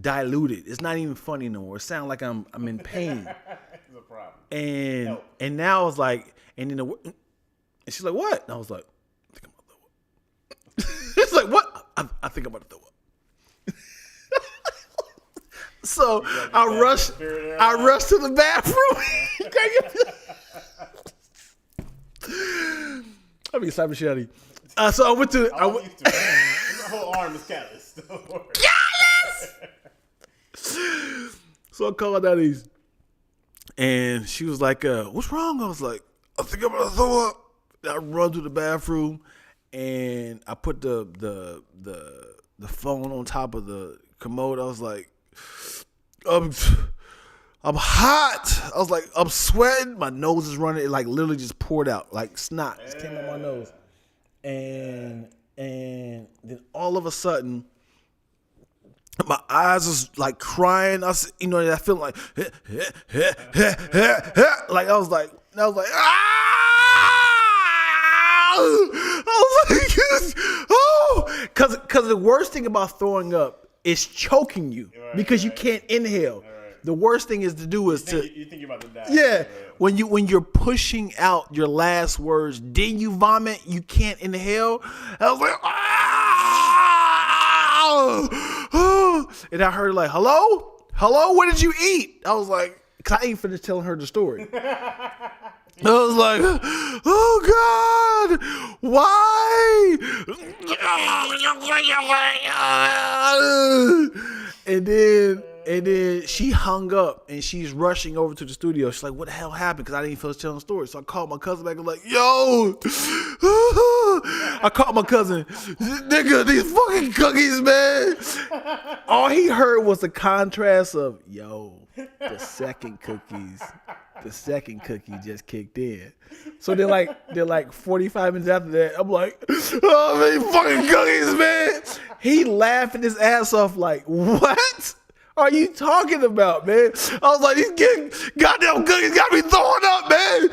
diluted. It's not even funny no more. It sounds like I'm in pain. It's a problem. And now I was like, and she's like, what? And I was like, I think I'm about to throw up. She's like, what? I think I'm about to throw up. So I rushed to the bathroom. I mean, slapping shit out of you. So I went to. Your whole arm is callous. Still work. So I called Denny's, and she was like, "What's wrong?" I was like, "I think I'm gonna throw up." I run to the bathroom, and I put the phone on top of the commode. I was like, I'm hot. I was like, I'm sweating. My nose is running. It like literally just poured out, like snot just came out my nose, and then all of a sudden, my eyes was like crying. I feel like, like I was like, I was like, oh, because the worst thing about throwing up is choking you because you can't inhale. The worst thing is to do is you think you're about to die. Yeah, when you're pushing out your last words, then you vomit, you can't inhale. I was like, and I heard like, hello, what did you eat? I was like, because I ain't finished telling her the story. I was like, oh God, why? And then she hung up and she's rushing over to the studio. She's like, what the hell happened? Because I didn't feel telling the story. So I called my cousin back and was like, yo. I called my cousin, nigga, these fucking cookies, man. All he heard was the contrast of, yo, the second cookie just kicked in. So they're like 45 minutes after that, I'm like, oh man, fucking cookies, man. He laughing his ass off like, what are you talking about, man? I was like, these goddamn cookies got me throwing up, man.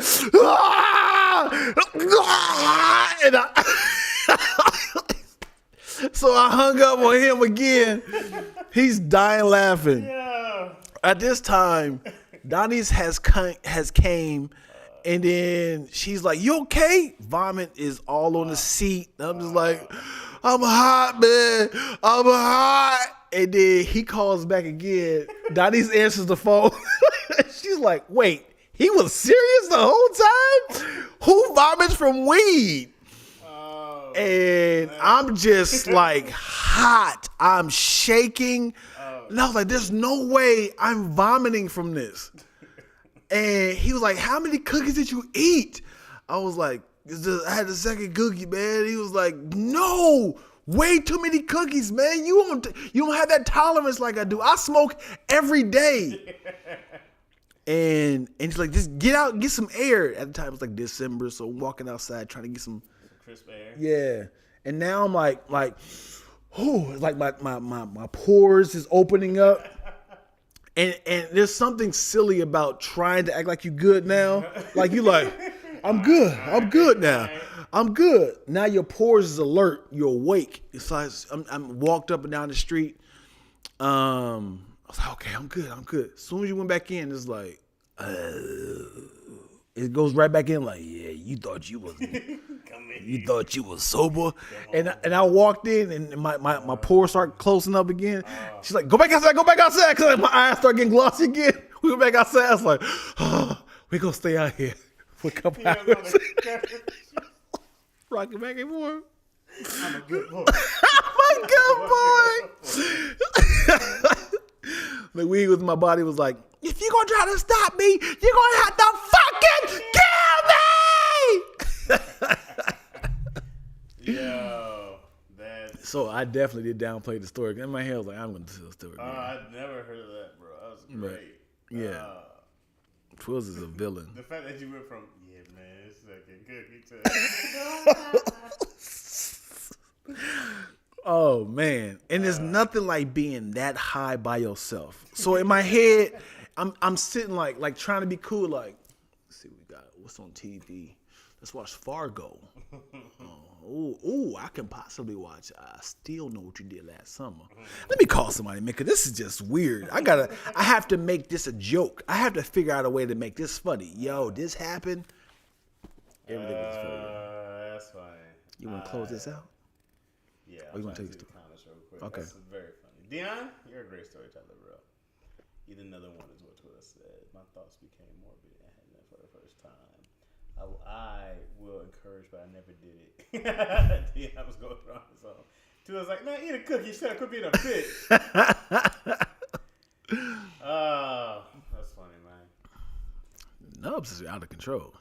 And so I hung up on him again. He's dying laughing. Yeah. At this time, Donnie's has came, and then she's like, "You okay?" Vomit is all on the seat. I'm just like, "I'm hot, man. I'm hot." And then he calls back again. Donnie's answers the phone. She's like, "Wait, he was serious the whole time? Who vomits from weed?" And I'm just like hot. I'm shaking. And I was like, there's no way I'm vomiting from this. And he was like, how many cookies did you eat? I was like, I had the second cookie, man. He was like, no, way too many cookies, man. You don't have that tolerance like I do. I smoke every day. And he's like, just get out, get some air. At the time, it was like December, so I'm walking outside trying to get some crisp air. Yeah. And now I'm like, oh, it's like my pores is opening up. And there's something silly about trying to act like you good now. Like you like, I'm good now. I'm good. Now your pores is alert. You're awake. It's like I'm walked up and down the street. I was like, okay, I'm good. As soon as you went back in, it's like, it goes right back in like, yeah, you thought you was sober. And I walked in and my pores start closing up again. She's like, go back outside. Cause like, my eyes start getting glossy again. We went back outside. I was like, oh, we gonna stay out here for a couple hours. Rocking back and forth. I'm a good boy. The weed with my body was like, if you're gonna try to stop me, you're gonna have to fucking kill me. Yo, that's. So I definitely did downplay the story. In my head, I was like, I'm gonna tell the story. I've never heard of that, bro. That was great. Yeah. Twills is a villain. The fact that you went from, yeah, man, it's fucking cookie to. Oh man, and there's nothing like being that high by yourself. So in my head, I'm sitting like trying to be cool. Like, let's see, what's on TV? Let's watch Fargo. I can possibly watch. I Still Know What You Did Last Summer. Let me call somebody, man, because this is just weird. I have to make this a joke. I have to figure out a way to make this funny. Yo, this happened. Everything is funny. That's funny. You want to close this out? Yeah. Or you want to take the this? comments real quick. Okay. That's very funny. Dion, you're a great storyteller, bro. You did another one is what Twitter said. My thoughts became morbid and had that for the first time. I will encourage, but I never did it. Dion was going through on his own. She was like, man, eat a cookie. Shut up, quit being a bitch. That's funny, man. Nubs is out of control.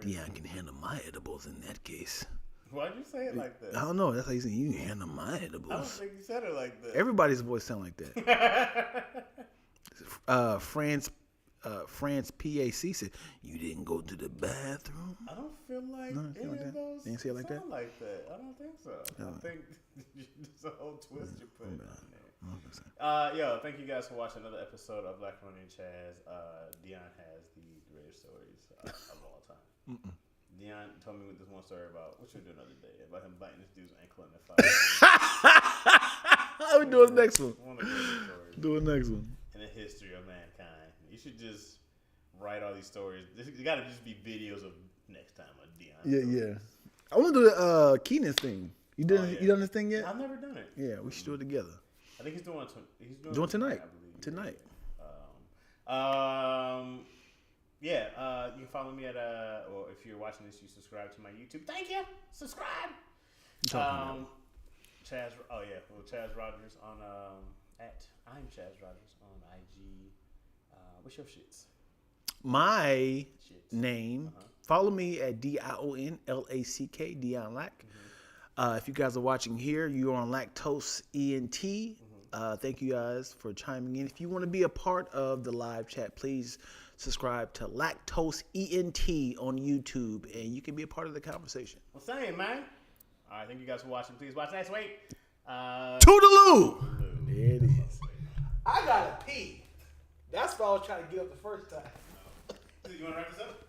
Dion can handle my edibles in that case. Why'd you say it like that? I don't know. That's how you say you can handle my I don't edibles. think you said it like that. Everybody's voice sound like that. France PAC said, you didn't go to the bathroom? I don't feel like No, any like of that? those You didn't say it like that? sound like that. I don't think so. I think there's a whole twist you put on there. Yo, thank you guys for watching another episode of Lackaroni Chaz. Dion has the greatest stories of all time. Dion told me this one story about what you were doing the other day about him biting this dude's ankle in the fire. How we doing the next one? One of the greatest stories Do the next one. in the history of mankind. You should just write all these stories. There's got to just be videos of next time of Dion. Yeah. I want to do the Keenan's thing. You done this thing yet? I've never done it. Yeah, we should do it together. I think he's doing it. Doing tonight. I believe. Tonight. You can follow me at or if you're watching this, you subscribe to my YouTube. Thank you. Subscribe. Chaz. Oh yeah, well, Chaz Rogers on I'm Chaz Rogers on IG. What's your shits? My name. Follow me at DionLack, Dion Lack. If you guys are watching here, you're on Lactose ENT. Thank you guys for chiming in. If you want to be a part of the live chat, please subscribe to Lactose ENT on YouTube, and you can be a part of the conversation. Well, same, man. All right, thank you guys for watching. Please watch next week. Toodaloo! There it is. I gotta pee. That's why I was trying to get up the first time. You want to wrap this up?